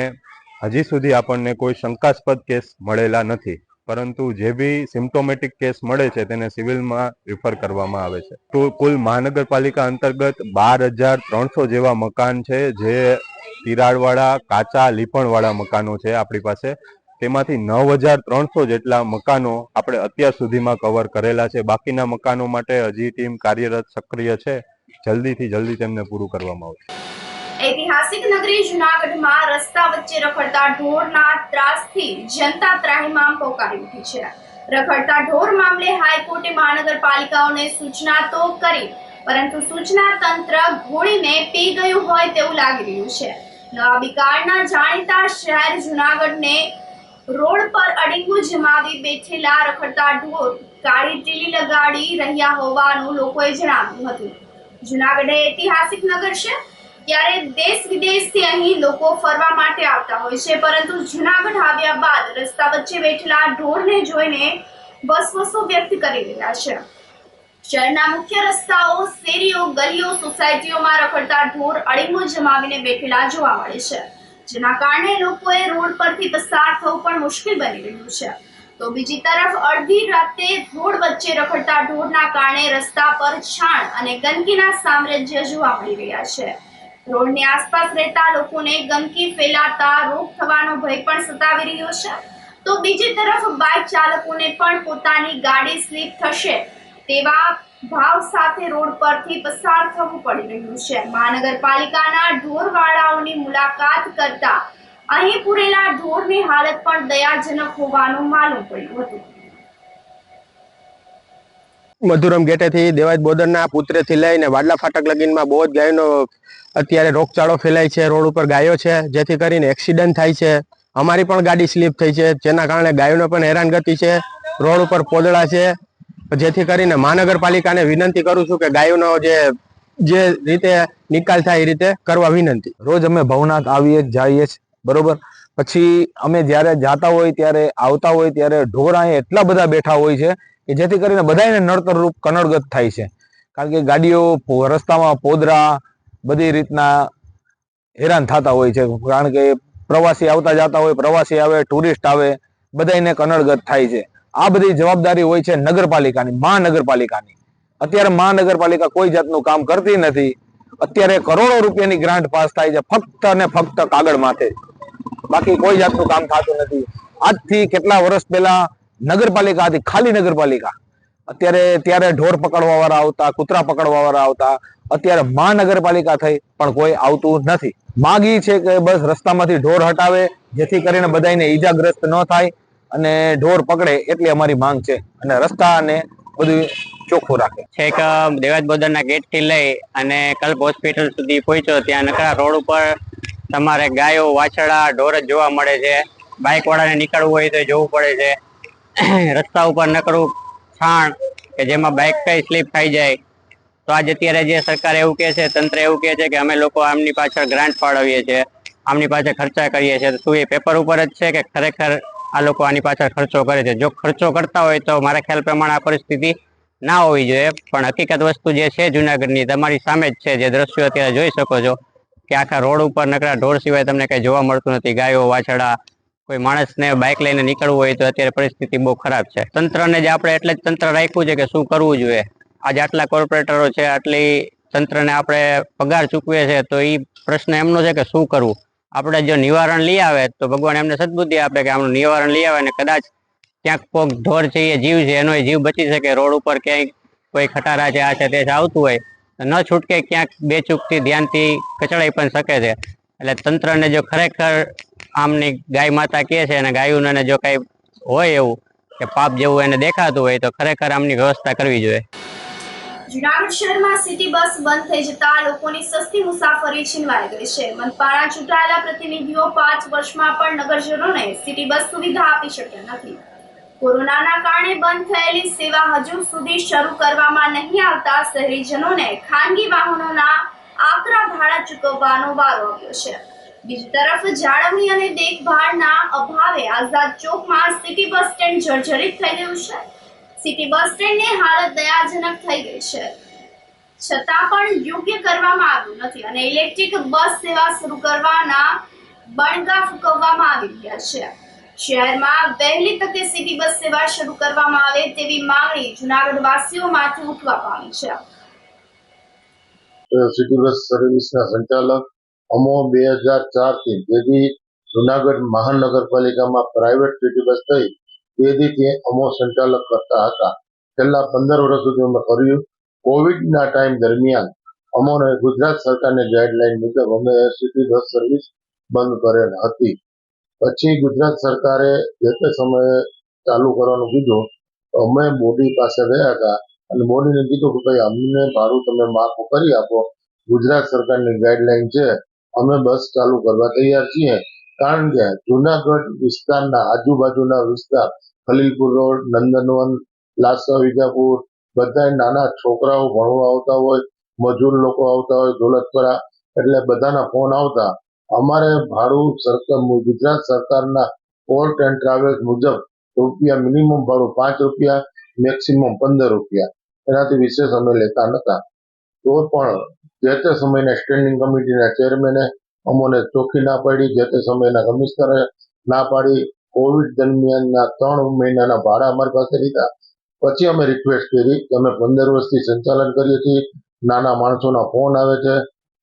હજી સુધી આપણને કોઈ શંકાસ્પદ કેસ મળેલા નથી, પરંતુ જે બી સિમ્પ્ટોમેટિક કેસ મળે છે તેને સિવિલમાં રિફર કરવામાં આવે છે. તો કુલ મહાનગરપાલિકા અંતર્ગત 12,300 જેવા મકાન છે, જે તિરાડવાળા, કાચા, લીપણવાળા મકાનો છે આપણી પાસે. તેમાંથી 9,300 જેટલા મકાનો આપણે અત્યાર સુધીમાં કવર કરેલા છે. બાકીના મકાનો માટે હજી ટીમ કાર્યરત સક્રિય છે. જલ્દીથી જલ્દી તેમને પૂરું કરવામાં આવશે. ઐતિહાસિક નગરી જૂનાગઢમાં રસ્તા વચ્ચે રખડતા ઢોરના ત્રાસથી જનતા ત્રાહિમામ પોકારી ઉઠી છે. રખડતા ઢોર મામલે હાઈકોર્ટે મહાનગરપાલિકાઓને સૂચના તો કરી, પરંતુ સૂચના તંત્ર ઘોડીને પી ગયું હોય તેવું લાગી રહ્યું છે. નવા બિકાળના જાણીતા શહેર જૂનાગઢને રોડ પર અડીંગું જમાવી બેઠેલા રખડતા ઢોર કાળી ટીલી લગાડી રહ્યા હોવાનું લોકોએ જણાવ્યું હતું. જૂનાગઢ ઐતિહાસિક નગર છે, ત્યારે દેશ વિદેશથી અહીં લોકો ફરવા માટે આવતા હોય છે, પરંતુ જૂનાગઢ આવ્યા બાદ રસ્તા વચ્ચે બેઠેલા ઢોરને જોઈને વસવસો વ્યક્ત કરી રહ્યા છે. શહેરના મુખ્ય રસ્તાઓ, શેરીઓ, ગલીઓ, સોસાયટીઓમાં રખડતા ઢોર અડીંગો જમાવીને બેઠેલા જોવા મળે છે, જેના કારણે લોકોએ રોડ પરથી પસાર થવું પણ મુશ્કેલ બની રહ્યું છે. તો બીજી તરફ અડધી રાતે રોડ વચ્ચે રખડતા ઢોરના કારણે રસ્તા પર છાણ અને ગંદકીના સામ્રાજ્ય જોવા મળી રહ્યા છે. રોડની આસપાસ રહેતા લોકોને ગંદકી ફેલાતા રોગ થવાનો ભય પણ સતાવી રહ્યો છે. તો બીજી તરફ બાઇક ચાલકોને પણ પોતાની ગાડી સ્લીપ થશે તેવા ભાવ સાથે રોડ પરથી પસાર થવું પડી રહ્યું છે. મહાનગરપાલિકાના ઢોરવાળાઓની મુલાકાત કરતા અહીં પૂરેલા ઢોરની હાલત પણ દયાજનક હોવાનું માલુમ પડ્યું હતું. મધુરમ ગેટેથી દેવાજ બોદરના પુત્રેથી લઈને વાડલા ફાટક લગીનમાં બહુ જ ગાયનો અત્યારે રોગચાળો ફેલાય છે. રોડ ઉપર ગાયો છે, જેથી કરીને એક્સિડન્ટ થાય છે. અમારી પણ ગાડી સ્લીપ થઈ છે, જેના કારણે ગાયોનો પણ હેરાનગતિ છે. રોડ ઉપર પોદળા છે, જેથી કરીને મહાનગરપાલિકાને વિનંતી કરું છું કે ગાયોનો જે રીતે નિકાલ થાય એ રીતે કરવા વિનંતી. રોજ અમે ભવનાથ આવીએ જઈએ છીએ, બરોબર. પછી અમે જ્યારે જાતા હોય ત્યારે આવતા હોય ત્યારે ઢોર અહીં એટલા બધા બેઠા હોય છે કે જેથી કરીને બધાને નડતર રૂપ કનડગત થાય છે. કારણ કે ગાડીઓ રસ્તામાં પોદરા બધી રીતના હેરાન થતા હોય છે. કારણ કે પ્રવાસી આવતા જતા હોય, પ્રવાસી આવે, ટુરિસ્ટ આવે, બધાને કનડગત થાય છે. આ બધી જવાબદારી હોય છે નગરપાલિકાની, મહાનગરપાલિકાની. અત્યારે મહાનગરપાલિકા કોઈ જાતનું કામ કરતી નથી. અત્યારે કરોડો રૂપિયાની ગ્રાન્ટ પાસ થાય છે ફક્ત અને ફક્ત કાગળ માથે, બાકી કોઈ જાતનું કામ થતું નથી. આજથી કેટલા વર્ષ પહેલા નગરપાલિકા હતી, ખાલી નગરપાલિકા. ત્યારે ઢોર પકડવા વાળા આવતા, કૂતરા પકડવા વાળા આવતા. અત્યારે મહાનગરપાલિકા થઈ પણ કોઈ આવતું નથી. માગી છે કે બસ રસ્તામાંથી ઢોર હટાવે, જેથી કરીને બધાને ઈજાગ્રસ્ત ન થાય અને ઢોર પકડે, એટલી અમારી માંગ છે. અને રસ્તાને બધું ચોખ્ખું રાખે. છેક દેવાજ બોદરના ગેટ થી લઈ અને કલ્પ હોસ્પિટલ સુધી પહોંચ્યો, ત્યાં નકરા રોડ ઉપર તમારે ગાયો, વાછડા, ઢોર જ જોવા મળે છે. બાઇક વાળાને નીકળવું હોય તો જોવું પડે છે. રસ્તા ઉપર નકરું છાણ કે જેમાં બાઇક કઈ સ્લીપ થઈ જાય, તો આજ અત્યારે જે સરકાર એવું કહે છે, તંત્ર એવું કહે છે કે અમે લોકો આમની પાછળ ગ્રાન્ટ ફાળવીએ છીએ, આમની પાછળ ખર્ચા કરીએ છીએ, તો શું એ પેપર ઉપર જ છે કે ખરેખર આ લોકો આની પાછળ ખર્ચો કરે છે? જો ખર્ચો કરતા હોય તો મારા ખ્યાલ પ્રમાણે આ પરિસ્થિતિ ના હોવી જોઈએ. પણ હકીકત વસ્તુ જે છે જુનાગઢની તમારી સામે જ છે, જે દ્રશ્યો અત્યારે જોઈ શકો છો કે આખા રોડ ઉપર નકરા ઢોર સિવાય તમને કઈ જોવા મળતું નથી. ગાયો, વાછડા, કોઈ માણસને બાઇક લઈને નીકળવું હોય તો અત્યારે પરિસ્થિતિ બહુ ખરાબ છે. તંત્રને જે આપણે એટલે જ તંત્ર રાખ્યું છે કે શું કરવું જોઈએ. આજે આટલા કોર્પોરેટરો છે, આટલી તંત્રને આપણે પગાર ચૂકવીએ છીએ, તો એ પ્રશ્ન એમનો છે કે શું કરવું. આપણે જો નિવારણ લઈ આવે તો ભગવાન એમને સદબુદ્ધિ આપે કે આમનું નિવારણ લઈ આવે ને કદાચ ક્યાંક કોક ઢોર છે એ જીવ છે એનો જીવ બચી શકે. રોડ ઉપર ક્યાંય કોઈ ખટારા છે, આ છે તે આવતું હોય તો ન છૂટકે ક્યાંક બે ચૂકથી ધ્યાનથી કચડાઈ પણ શકે છે. એટલે તંત્રને જો ખરેખર આમની ગાય માતા કહે છે અને ગાયોને જો કઈ હોય એવું કે પાપ જેવું એને દેખાતું હોય તો ખરેખર આમની વ્યવસ્થા કરવી જોઈએ. જુનાગઢ શહેરમાં સિટી બસ બંધ થઈ જતા લોકોની સસ્તી મુસાફરી છીનવાઈ ગઈ છે. મનપાના ચૂંટાયેલા પ્રતિનિધિઓ 5 વર્ષમાં પણ નગરજનોને સિટી બસ સુવિધા આપી શક્યા નથી. કોરોનાના કારણે બંધ થયેલી સેવા હજુ સુધી શરૂ કરવામાં નહીં આવતા શહેરીજનોને ખાનગી વાહનોના આકરા ભાડા ચૂકવવાનો વારો આવ્યો છે. બીજી તરફ જાળવણી અને દેખભાળના અભાવે આઝાદ ચોકમાં સિટી બસ સ્ટેન્ડ જર્જરિત થઈ ગયું છે. સિટી બસ સ્ટેન્ડની હાલત દયાજનક થઈ ગઈ છે, છતાં પણ યોગ્ય કરવામાં આવ્યું નથી અને ઇલેક્ટ્રિક બસ સેવા શરૂ કરવાના બણગા ફૂંકવામાં આવી રહ્યા છે. શહેરમાં વહેલી તકે સિટી બસ સેવા શરૂ કરવામાં આવે તેવી માંગણી જુનાગઢ વાસીઓમાંથી ઉઠવા પામી છે. સિટી બસ સર્વિસના સંચાલક અમો 2004 થી જેથી જુનાગઢ મહાનગરપાલિકામાં પ્રાઇવેટ સિટી બસ થઈ તેથી અમો સંચાલક કરતા હતા. છેલ્લા 15 વર્ષ સુધી અમે કર્યું. કોવિડના ટાઈમ દરમિયાન અમોને ગુજરાત સરકારની ગાઈડલાઈન મુજબ અમે સિટી બસ સર્વિસ બંધ કરેલ હતી. પછી ગુજરાત સરકારે જે તે સમયે ચાલુ કરવાનું કીધું તો અમે બોડી પાસે ગયા હતા અને બોડીને કીધું કે ભાઈ અમને ભાડું તમે માફ કરી આપો, ગુજરાત સરકારની ગાઈડલાઈન છે, અમે બસ ચાલુ કરવા તૈયાર છીએ. કારણ કે જુનાગઢ વિસ્તારના આજુબાજુના વિસ્તાર ખલીલપુર રોડ, નંદનવન, લાસા, વિજાપુર બધા નાના છોકરાઓ ભણવા આવતા હોય, મજૂર લોકો આવતા હોય, દોલતપરા, એટલે બધાના ફોન આવતા. અમારે ભાડું ગુજરાત સરકારના પોર્ટ એન્ડ ટ્રાવેલ્સ મુજબ રૂપિયા મિનિમમ ભાડું 5 રૂપિયા, મેક્સિમમ 15 રૂપિયા, એનાથી વિશેષ અમે લેતા નતા. તો પણ જે તે સમયના સ્ટેન્ડિંગ કમિટીના ચેરમેને અમોને ચોખ્ખી ના પાડી, જે તે સમયના કમિશનરે ના પાડી. કોવિડ દરમિયાનના 3 મહિનાના ભાડા અમારી પાસે લીધા. પછી અમે રિક્વેસ્ટ કરી કે અમે 15 વર્ષથી સંચાલન કરીએ છીએ, નાના માણસોના ફોન આવે છે,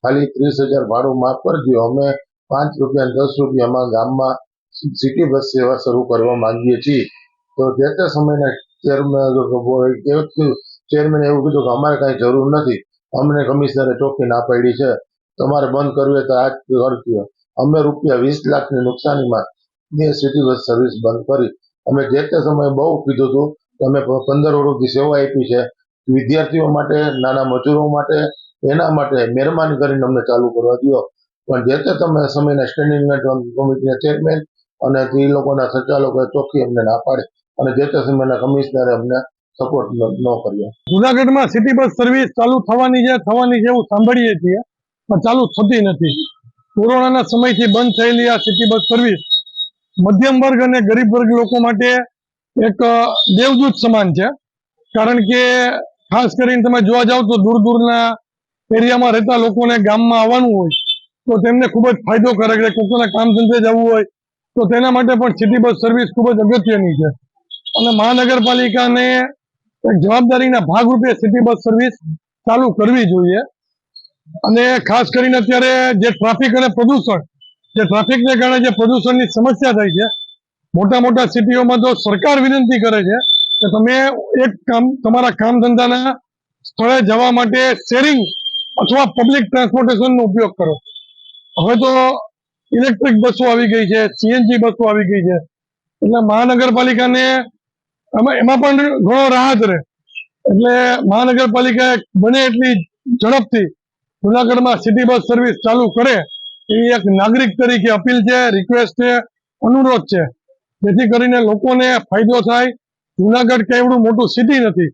ખાલી 30,000 ભાડું માફ કરજો, અમે 5 રૂપિયા 10 રૂપિયામાં ગામમાં સિટી બસ સેવા શરૂ કરવા માંગીએ છીએ. તો જે તે સમયના ચેરમેને એવું કીધું કે અમારે કાંઈ જરૂર નથી, અમને કમિશનરે ચોખ્ખી ના પાડી છે, તમારે બંધ કરવી હોય તો આજ કરજો. અમે રૂપિયા 20 લાખની નુકસાનીમાં સિટી બસ સર્વિસ બંધ કરી. અમે જે તે સમયે બહુ કીધું હતું કે અમે 15 વર્ષથી સેવા આપી છે વિદ્યાર્થીઓ માટે, નાના મજૂરો માટે, એના માટે મહેરબાની કરીને અમને ચાલુ કરવા દો. પણ જે તે સમયના સ્ટેન્ડિંગ કમિટીના ચેરમેન અને એ લોકોના સંચાલકોએ ચોખ્ખી અમને ના પાડી અને જે તે સમયના કમિશનરે અમને સપોર્ટ ન કર્યો. જુનાગઢમાં સિટી બસ સર્વિસ ચાલુ થવાની છે એવું સાંભળીએ છીએ, પણ ચાલુ થતી નથી. કોરોનાના સમયથી બંધ થયેલી આ સિટી બસ સર્વિસ મધ્યમ વર્ગ અને ગરીબ વર્ગ લોકો માટે એક દેવદૂત સમાન છે. કારણ કે ખાસ કરીને તમે જોવા જાવ તો દૂર દૂરના એરિયામાં રહેતા લોકોને ગામમાં આવવાનું હોય તો તેમને ખૂબ જ ફાયદોકારક છે. કોઈના કામ ધંધે જવું હોય તો તેના માટે પણ સિટી બસ સર્વિસ ખૂબ જ અગત્યની છે અને મહાનગરપાલિકાને એક જવાબદારીના ભાગરૂપે સિટી બસ સર્વિસ ચાલુ કરવી જોઈએ. અને ખાસ કરીને અત્યારે જે ટ્રાફિક અને પ્રદૂષણ, જે ટ્રાફિકને કારણે જે પ્રદૂષણની સમસ્યા થાય છે, મોટા મોટા સિટીઓમાં તો સરકાર વિનંતી કરે છે કે તમે તમારા કામ ધંધાના સ્થળે જવા માટે શેરિંગ અથવા પબ્લિક ટ્રાન્સપોર્ટેશનનો ઉપયોગ કરો. હવે તો ઇલેક્ટ્રિક બસો આવી ગઈ છે, સીએનજી બસો આવી ગઈ છે, એટલે મહાનગરપાલિકાને એમાં પણ ઘણો રાહત રહે. એટલે મહાનગરપાલિકાએ બને એટલી ઝડપથી જુનાગઢમાં સિટી બસ સર્વિસ ચાલુ કરે એવી એક નાગરિક તરીકે અપીલ છે, રિક્વેસ્ટ છે, અનુરોધ છે, જેથી કરીને લોકોને ફાયદો થાય. જુનાગઢ કઈ એવડું મોટું સિટી નથી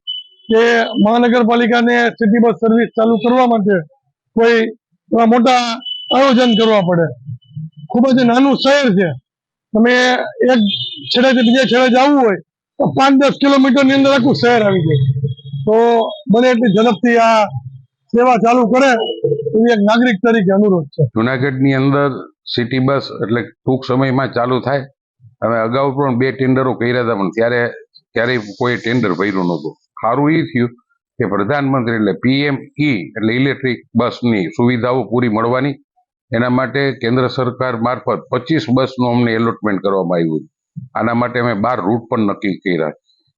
કે મહાનગરપાલિકાને સિટી બસ સર્વિસ ચાલુ કરવા માટે કોઈ એવા મોટા આયોજન કરવા પડે. ખૂબ જ નાનું શહેર છે. તમે એક છેડેથી બીજા છેડે જવું હોય તો 5-10 કિલોમીટરની અંદર આખું શહેર આવી જાય. તો બને એટલી ઝડપથી આ સેવા ચાલુ કરે એવી એક નાગરિક તરીકે અનુરોધ છે. જુનાગઢની અંદર સિટી બસ એટલે ટૂંક સમયમાં ચાલુ થાય. હવે અગાઉ પણ 2 ટેન્ડરો કર્યા હતા, પણ ત્યારે ક્યારેય કોઈ ટેન્ડર ભર્યું નહોતું. સારું એ થયું કે પ્રધાનમંત્રી એટલે PME એટલે ઇલેક્ટ્રિક બસની સુવિધાઓ પૂરી મળવાની, એના માટે કેન્દ્ર સરકાર મારફત 25 બસનું અમને એલોટમેન્ટ કરવામાં આવ્યું. આના માટે અમે 12 રૂટ પણ નક્કી કર્યા.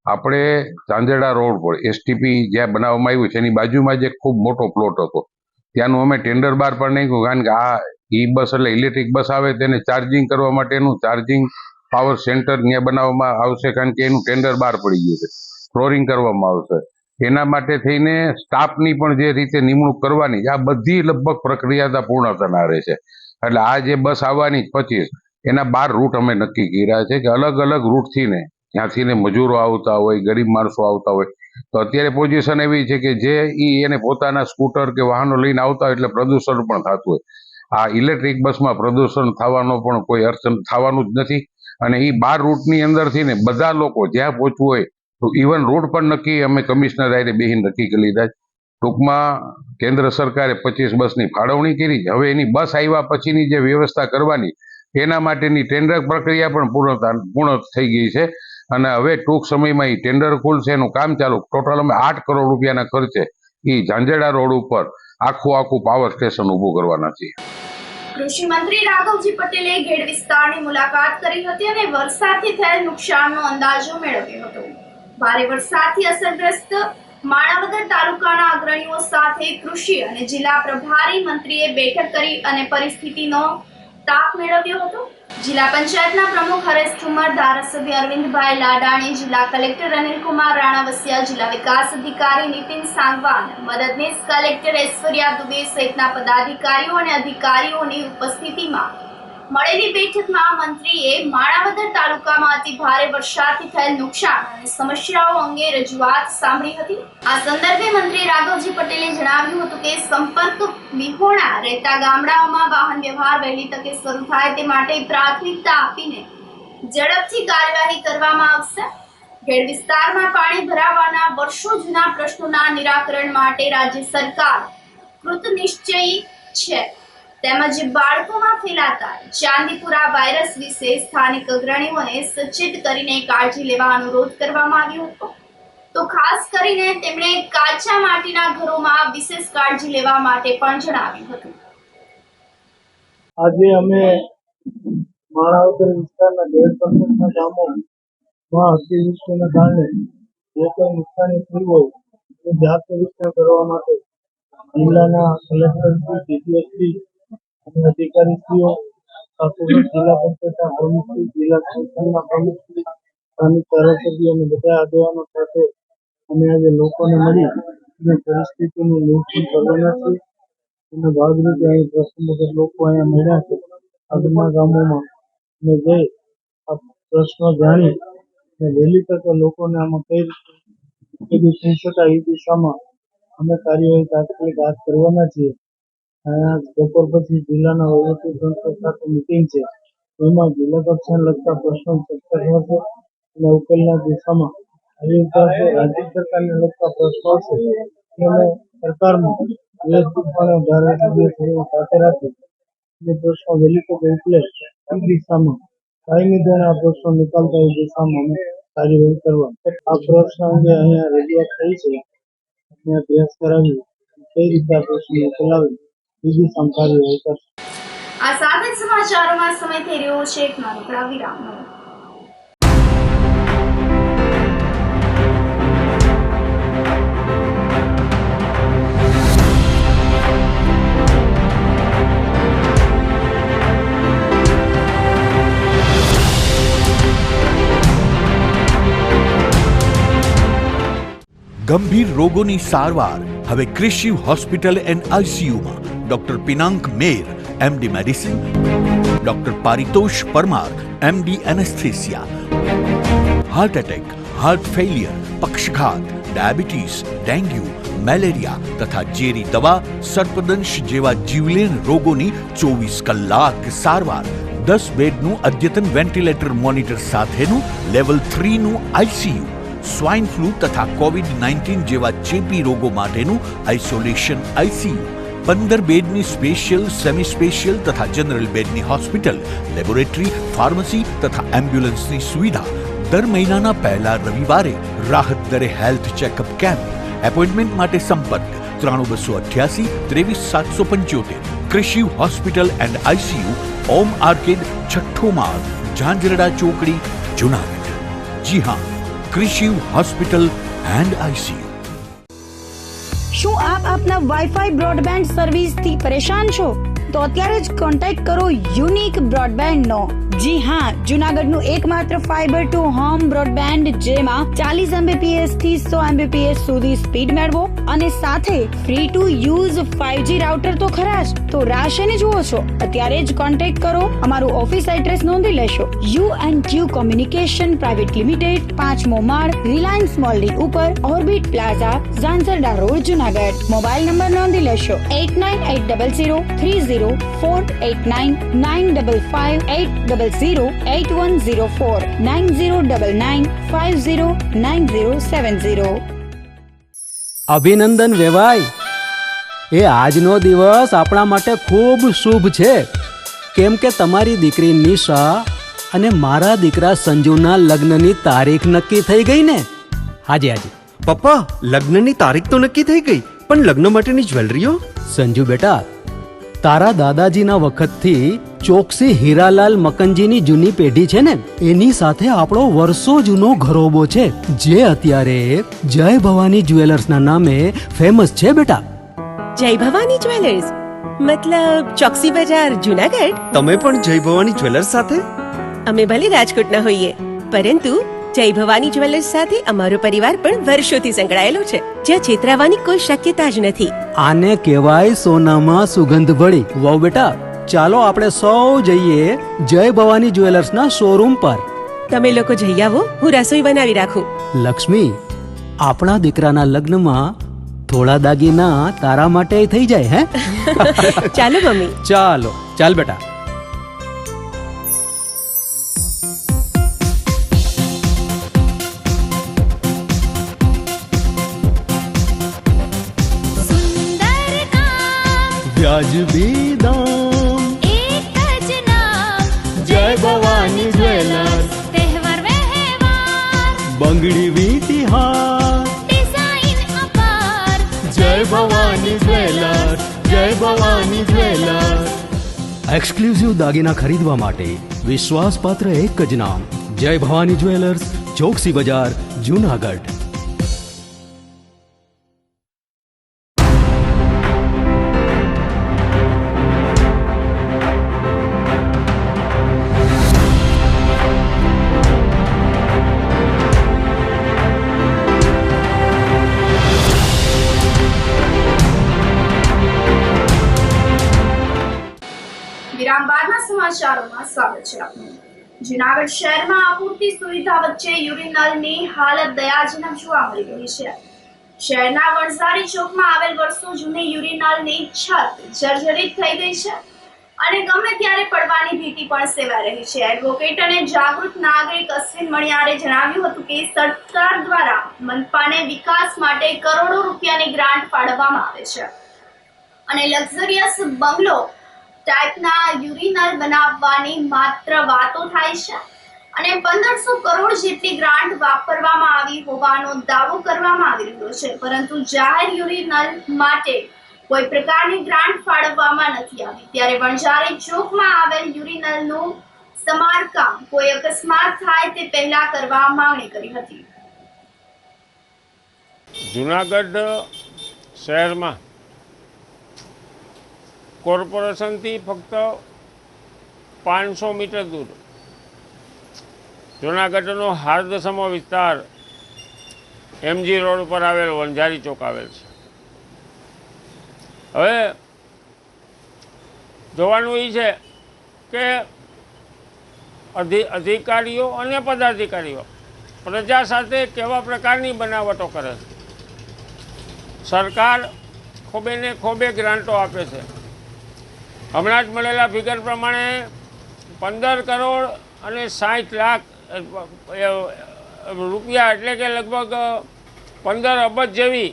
આપણે ઝાંઝરડા રોડ પર STP જ્યાં બનાવવામાં આવ્યું છે એની બાજુમાં જ એક ખૂબ મોટો પ્લોટ હતો, ત્યાંનું અમે ટેન્ડર બહાર પણ નાખ્યું. કારણ કે આ બસ એટલે ઇલેક્ટ્રિક બસ આવે તેને ચાર્જિંગ કરવા માટેનું ચાર્જિંગ પાવર સેન્ટર ત્યાં બનાવવામાં આવશે, કારણ કે એનું ટેન્ડર બહાર પડી ગયું છે. ફ્લોરિંગ કરવામાં આવશે. એના માટે થઈને સ્ટાફની પણ જે રીતે નિમણૂક કરવાની, આ બધી લગભગ પ્રક્રિયા પૂર્ણ થનાર છે. એટલે આ જે બસ આવવાની 25 એના 12 રૂટ અમે નક્કી કર્યા છે કે અલગ અલગ રૂટથી ને ત્યાંથી ને મજૂરો આવતા હોય, ગરીબ માણસો આવતા હોય. તો અત્યારે પોઝિશન એવી છે કે જે એને પોતાના સ્કૂટર કે વાહનો લઈને આવતા હોય એટલે પ્રદૂષણ પણ થતું હોય. આ ઇલેક્ટ્રિક બસમાં પ્રદૂષણ થવાનો પણ કોઈ અર્થ થવાનું જ નથી. અને એ 12 રૂટની અંદરથી ને બધા લોકો જ્યાં પહોંચવું હોય તો ઇવન રૂટ પણ નક્કી અમે કમિશનર આઈને બેહીને નક્કી કરી લીધા. ટૂંકમાં કેન્દ્ર સરકારે 25 બસની ફાળવણી કરી. હવે એની બસ આવ્યા પછીની જે વ્યવસ્થા કરવાની એના માટેની ટેન્ડર પ્રક્રિયા પણ પૂર્ણ થઈ ગઈ છે. અને હવે ટૂંક સમયમાં એ ટેન્ડર ખુલશે, એનું કામ ચાલુ. ટોટલ અમે 8 કરોડ રૂપિયાના ખર્ચે એ ઝાંઝરડા રોડ ઉપર આખું પાવર સ્ટેશન ઊભું કરવાના છીએ. કૃષિ મંત્રી રાઘવજી પટેલે ગેડ વિસ્તારની મુલાકાત કરી હતી અને વરસાદથી થયેલ નુકસાનનો અંદાજો મેળવ્યો હતો. ભારે વરસાદથી અસરગ્રસ્ત માણાવદર તાલુકાના અગ્રણીઓ સાથે કૃષિ અને જિલ્લા પ્રભારી મંત્રીએ બેઠક કરી અને પરિસ્થિતિનો તાપ મેળવ્યો હતો. જિલ્લા પંચાયતના પ્રમુખ હરેશ ઠુમર, ધારાસભ્ય અરવિંદભાઈ લાડાણી, જિલ્લા કલેક્ટર અનિલકુમાર રાણાવસિયા, જિલ્લા વિકાસ અધિકારી નીતિન સાંગવાન, મદદનીશ કલેક્ટર ઐશ્વર્યા દુબે સહિતના પદાધિકારીઓ અને અધિકારીઓની ઉપસ્થિતિમાં મળેલી બેઠકમાં મંત્રીએ માણાવદર તાલુકામાં અતિ ભારે વરસાદથી થયેલ નુકસાન અને સમસ્યાઓ અંગે રજૂઆત સાંભળી હતી. આ સંદર્ભે મંત્રી રાઘવજી પટેલે જણાવ્યું હતું કે સંપર્ક વિહોણા રહેતા ગામડાઓમાં વાહન વ્યવહાર વહેલી તકે શરૂ થાય તે માટે પ્રાથમિકતા આપીને ઝડપથી કાર્યવાહી કરવામાં આવશે. ગેડ વિસ્તારમાં પાણી ભરાવાના વર્ષો જૂના પ્રશ્નોના નિરાકરણ માટે રાજ્ય સરકાર કૃતનિશ્ચયી છે. તેમજ બાળકોમાં ફેલાતા ચાંદીપુરા વાયરસ વિશે સ્થાનિક અગ્રણીઓને સચેત કરીને કાળજી લેવા અનુરોધ કરવામાં આવ્યો હતો. તો ખાસ કરીને તેમણે કાચા માટીના ઘરોમાં વિશેષ કાળજી લેવા માટે પણ જણાવ્યું હતું. આજે અમે માણાવદર વિસ્તારના 1.5% ગામોમાં અતિવૃષ્ટિના કારણે જે કોઈ નુકસાની થઈ હોય તે જાત પરીક્ષણ કરવા માટે જિલ્લાના કલેક્ટરશ્રી, DPO અને અધિકારીશ્રીઓ, જિલ્લા પંચાયતના પ્રમુખશ્રી, જિલ્લા સંગઠનના પ્રમુખશ્રી, સ્થાનિક ધારાસભ્યો અને બધા આગેવાનો સાથે અમે આજે લોકોને મળી અને પરિસ્થિતિનું નિરીક્ષણ કરવાના છીએ. એના ભાગરૂપે અહીં પ્રશ્નો લોકો અહીંયા મળ્યા છે. આગળના ગામોમાં અમે જઈ આ પ્રશ્નો જાણી અને વહેલી તકે લોકોને આમાં કઈ રીતે થઈ શકાય એ દિશામાં અમે કાર્યવાહી તાત્કાલિક હાથ કરવાના છીએ. બપોર પછી જિલ્લાના વહીવટીતંત્ર સાથે મિટિંગ છે, એમાં જિલ્લા કક્ષાને લગતા પ્રશ્નો ચર્ચા થશે અને ઉકેલના દિશામાં રાજ્ય સરકારને લગતા પ્રશ્નો છે એ અમે સરકારમાં વ્યવસ્થિતપણે ધારાસભ્ય સાથે રાખી જે પ્રશ્નો વહેલી તકે ઉકેલે એ દિશામાં કાયમી ધોરણે આ પ્રશ્નો નિકાલતા એ દિશામાં અમે કાર્યવાહી કરવા. આ પ્રશ્ન અંગે અહીંયા રજૂઆત થઈ છે અને અભ્યાસ કરાવી કઈ રીતે આ પ્રશ્નો ઉકેલાવી આ સાથે સમાચારોમાં સમય થઈ રહ્યો છે એક નાનકડા વિરામનો. ગંભીર રોગોની સારવાર હવે કૃષિ હોસ્પિટલ એન્ડ ICUમાં doctor Pinank Mer, MD medicine, doctor Paritosh Parmar, MD anaesthesia, heart attack, heart failure, પક્ષઘાત, ડાયાબિટીસ, ડેન્ગ્યુ, મેલેરિયા તથા ઝેરી દવા, સર્પદંશ જેવા જીવલેણ રોગોની 24 કલાક સારવાર, 10 બેડનું અદ્યતન વેન્ટિલેટર મોનિટર સાથેનું લેવલ 3નું આઈસીયુ, સ્વાઇન ફ્લૂ તથા કોવિડ-19 જેવા ચેપી રોગો માટેનું આઇસોલેશન આઈસીયુ, 15 બેડની સ્પેશિયલ, સેમી સ્પેશિયલ તથા જનરલ બેડની હોસ્પિટલ, લેબોરેટરી, ફાર્મસી તથા એમ્બ્યુલન્સની સુવિધા, દર મહિનાના પહેલા રવિવારે રાહત દરે હેલ્થ ચેકઅપ કેમ્પ. એપોઇન્ટમેન્ટ માટે સંપર્ક 9288 23775. કૃષિ hospital and ICU, Om arcade, છઠ્ઠો માળ, ઝાંઝરડા ચોકડી, જુનાગઢ. જી હા, કૃષિ હોસ્પિટલ એન્ડ આઈસીયુ. શું આપ આપના વાઈફાઈ બ્રોડબેન્ડ સર્વિસથી પરેશાન છો? તો અત્યારે જ કોન્ટેક્ટ કરો યુનિક બ્રોડબેન્ડનો. જી હા, જુનાગઢનું એકમાત્ર ફાઈબર ટુ હોમ બ્રોડબેન્ડ જેમાં 40 Mbps થી 100 Mbps સુધી સ્પીડ મેળવો અને સાથે free to use 5G router તો ખરા જ. તો રાહ શેની જુઓ છો? અત્યારે જ કોન્ટેક્ટ કરો. અમારું ઓફિસ એડ્રેસ નોંધી લેશો. U&Q કોમ્યુનિકેશન પ્રાઇવેટ લિમિટેડ, 5મો માળ, રિલાયન્સ મોલની ઉપર, orbit plaza, Zanzarda road, Junagadh. Mobile number નોંધી લેશો 89803048995580808104 9099509070. અભિનંદન વેવાઈ, એ આજનો દિવસ આપણા માટે ખૂબ શુભ છે, કેમ કે તમારી દીકરી નિશા અને મારા દીકરા સંજુના લગ્નની તારીખ નક્કી થઈ ગઈ ને. હાજી હાજી પપ્પા, લગ્નની તારીખ તો નક્કી થઈ ગઈ, પણ લગ્ન માટેની જ્વેલરીઓ? સંજુ બેટા, તારા દાદાજીના વખતથી ચોકસી હીરાલાલ મકનજીની જૂની પેઢી છે ને, એની સાથે આપણો વર્ષો જૂનો ઘરોબો છે, જે અત્યારે જય ભવાની જ્વેલર્સના નામે ફેમસ છે બેટા. જય ભવાની જ્વેલર્સ મતલબ ચોકસી બજાર, જુનાગઢ? તમે પણ જય ભવાની જ્વેલર્સ સાથે? અમે ભલે રાજકોટના હોઈએ, પરંતુ જય ભવાની જ્વેલર્સ સાથે અમારો પરિવાર પણ વર્ષોથી સંકળાયેલો છે, જ્યાં છેતરાવાની કોઈ શક્યતા જ નથી. આને કહેવાય સોનામાં સુગંધ ભળી. વાવ બેટા, ચાલો આપણે સૌ જઈએ જય ભવાની જ્વેલર્સના શોરૂમ પર. તમે લોકો જઈ આવો, હું રસોઈ બનાવી રાખું. લક્ષ્મી, આપણા દીકરાના લગ્નમાં થોડા દાગીના તારા માટે થઈ જાય હે? ચાલો મમ્મી. ચાલો ચાલ બેટા. વ્યાજબી દામ, એક જ નામ, જય ભવાની જ્વેલર્સ. તહેવાર વ્યવહાર, બંગડી વીટી હાર, ડિઝાઇન અપાર, જય ભવાની જ્વેલર્સ, જય ભવાની જ્વેલર્સ. એક્સક્લુઝિવ દાગીના ખરીદવા માટે વિશ્વાસપાત્ર એક જ નામ, જય ભવાની જ્વેલર્સ, ચોકસી બજાર, જુનાગઢ. વિરામ બાદના સમાચારોમાં સ્વાગત છે આપનું. જુનાગઢ શહેરમાં અપૂરતી સુવિધા વચ્ચે યુરિનલની હાલત દયાજનક જોવા મળી રહી છે. શહેરના વણઝારી ચોકમાં આવેલ વર્ષો જૂની યુરિનલની છત જર્જરિત થઈ ગઈ છે અને ગમે ત્યારે પડવાની ભીતિ પણ સેવાઈ રહી છે. એડવોકેટ અને જાગૃત નાગરિક અશ્વિન મણિયારે જણાવ્યું હતું કે સરકાર દ્વારા મનપાને વિકાસ માટે કરોડો રૂપિયાની ગ્રાન્ટ ફાળવવામાં આવે છે અને લક્ઝરિયસ બંગલો ટાઈપના યુરિનલ બનાવવાની માત્ર વાતો થાય છે અને 1500 કરોડ જેટલી ગ્રાન્ટ વાપરવામાં આવી હોવાનો દાવો કરવામાં આવી રહ્યો છે, પરંતુ જાહેર યુરિનલ માટે કોઈ પ્રકારની ગ્રાન્ટ ફાળવવામાં નથી આવી. ત્યારે વણઝારી ચોકમાં આવેલ યુરિનલનું સમારકામ કોઈ અકસ્માત થાય તે પહેલા કરવા માંગણી કરી હતી. જુનાગઢ શહેરમાં કોર્પોરેશનથી ફક્ત 500 મીટર દૂર જુનાગઢનો હાર્દસમો વિસ્તાર MG રોડ પર આવેલ વણઝારી ચોક આવેલ છે. હવે જોવાનું એ છે કે અધિકારીઓ અને પદાધિકારીઓ પ્રજા સાથે કેવા પ્રકારની બનાવટો કરે છે. સરકાર ખોબે ને ખોબે ગ્રાન્ટો આપે છે. હમણાં જ મળેલા ફિગર પ્રમાણે 15 કરોડ અને 60 લાખ રૂપિયા એટલે કે લગભગ 15 અબજ જેવી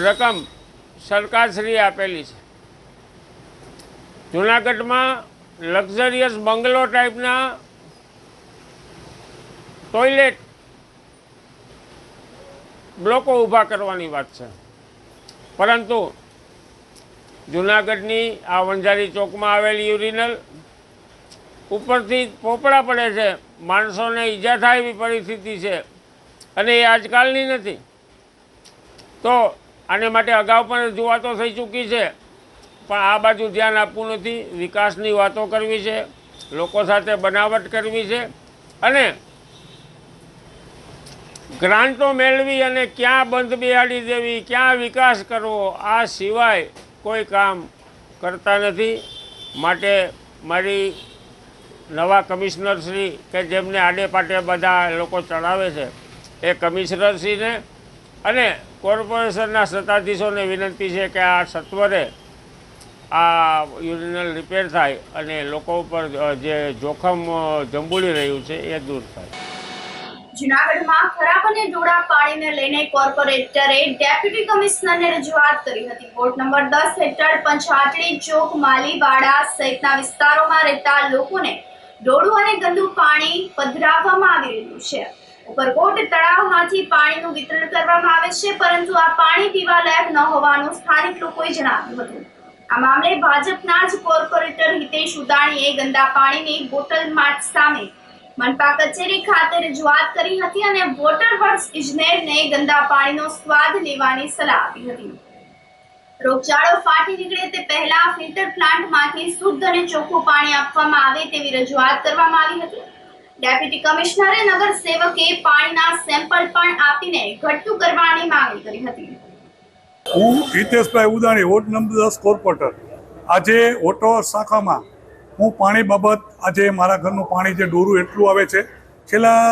રકમ સરકારશ્રીએ આપેલી છે. જૂનાગઢમાં લક્ઝરિયસ બંગલો ટાઈપના ટોયલેટ બ્લોકો ઊભા કરવાની વાત છે, પરંતુ જૂનાગઢની આ વંજારી ચોકમાં આવેલી યુરિનલ ઉપરથી પોપડા પડે છે, માણસોને ઈજા થાય એવી પરિસ્થિતિ છે અને એ આજકાલની નથી. તો આને માટે અગાઉ પણ રજૂઆતો થઈ ચૂકી છે, પણ આ બાજુ ધ્યાન આપવું નથી. વિકાસની વાતો કરવી છે, લોકો સાથે બનાવટ કરવી છે અને ગ્રાન્ટો મેળવી અને ક્યાં બંધ બેહાડી દેવી, ક્યાં વિકાસ કરવો, આ સિવાય કોઈ કામ કરતા નથી. માટે મારી નવા કમિશનરશ્રી કે જેમને આડે પાટે બધા લોકો ચડાવે છે એ કમિશનરશ્રીને અને કોર્પોરેશનના સત્તાધીશોને વિનંતી છે કે આ સત્વરે આ યુરિનલ રિપેર થાય અને લોકો ઉપર જે જોખમ જંબુલી રહ્યું છે એ દૂર થાય. જૂનાગઢમાં ખરાબ અને ડોળા પાણીને લઈને કોર્પોરેટરે ડેપ્યુટી કમિશનરને રજૂઆત કરી હતી. વોર્ડ નંબર 10 હેઠળ પંચાટડી ચોક, માલીવાડા સહિતના વિસ્તારોમાં રહેતા લોકોને ડોળું અને ગંદુ પાણી પધરાવવામાં આવી રહ્યું છે. ઉપરકોટ તળાવમાંથી પાણીનું વિતરણ કરવામાં આવે છે, પરંતુ આ પાણી પીવા લાયક ન હોવાનું સ્થાનિક લોકોએ જણાવ્યું હતું. આ મામલે ભાજપના જ કોર્પોરેટર હિતેશ ઉદાણીએ ગંદા પાણીની બોટલ માર્ટ સામે મનપા કચેરી ખાતે રજૂઆત કરી હતી અને વોટર વર્ક્સ ઇજનેરને ગંદા પાણીનો સ્વાદ લેવાની સલાહ આપી હતી. રોગચાળો ફાટી નીકળે તે પહેલા ફિલ્ટર પ્લાન્ટમાંથી શુદ્ધ અને ચોખ્ખું પાણી આપવામાં આવે તેવી રજૂઆત કરવામાં આવી હતી. ડેપ્યુટી કમિશનરે નગર સેવકે પાણીના સેમ્પલ પણ આપીને ઘટતું કરવાની માંગણી કરી હતી. હું Hiteshbhai Udani, ward number 10 corporator. આજે ઓટો શાખામાં હું પાણી બાબત આજે મારા ઘરનું પાણી જે ડોરું એટલું આવે છે, છેલ્લા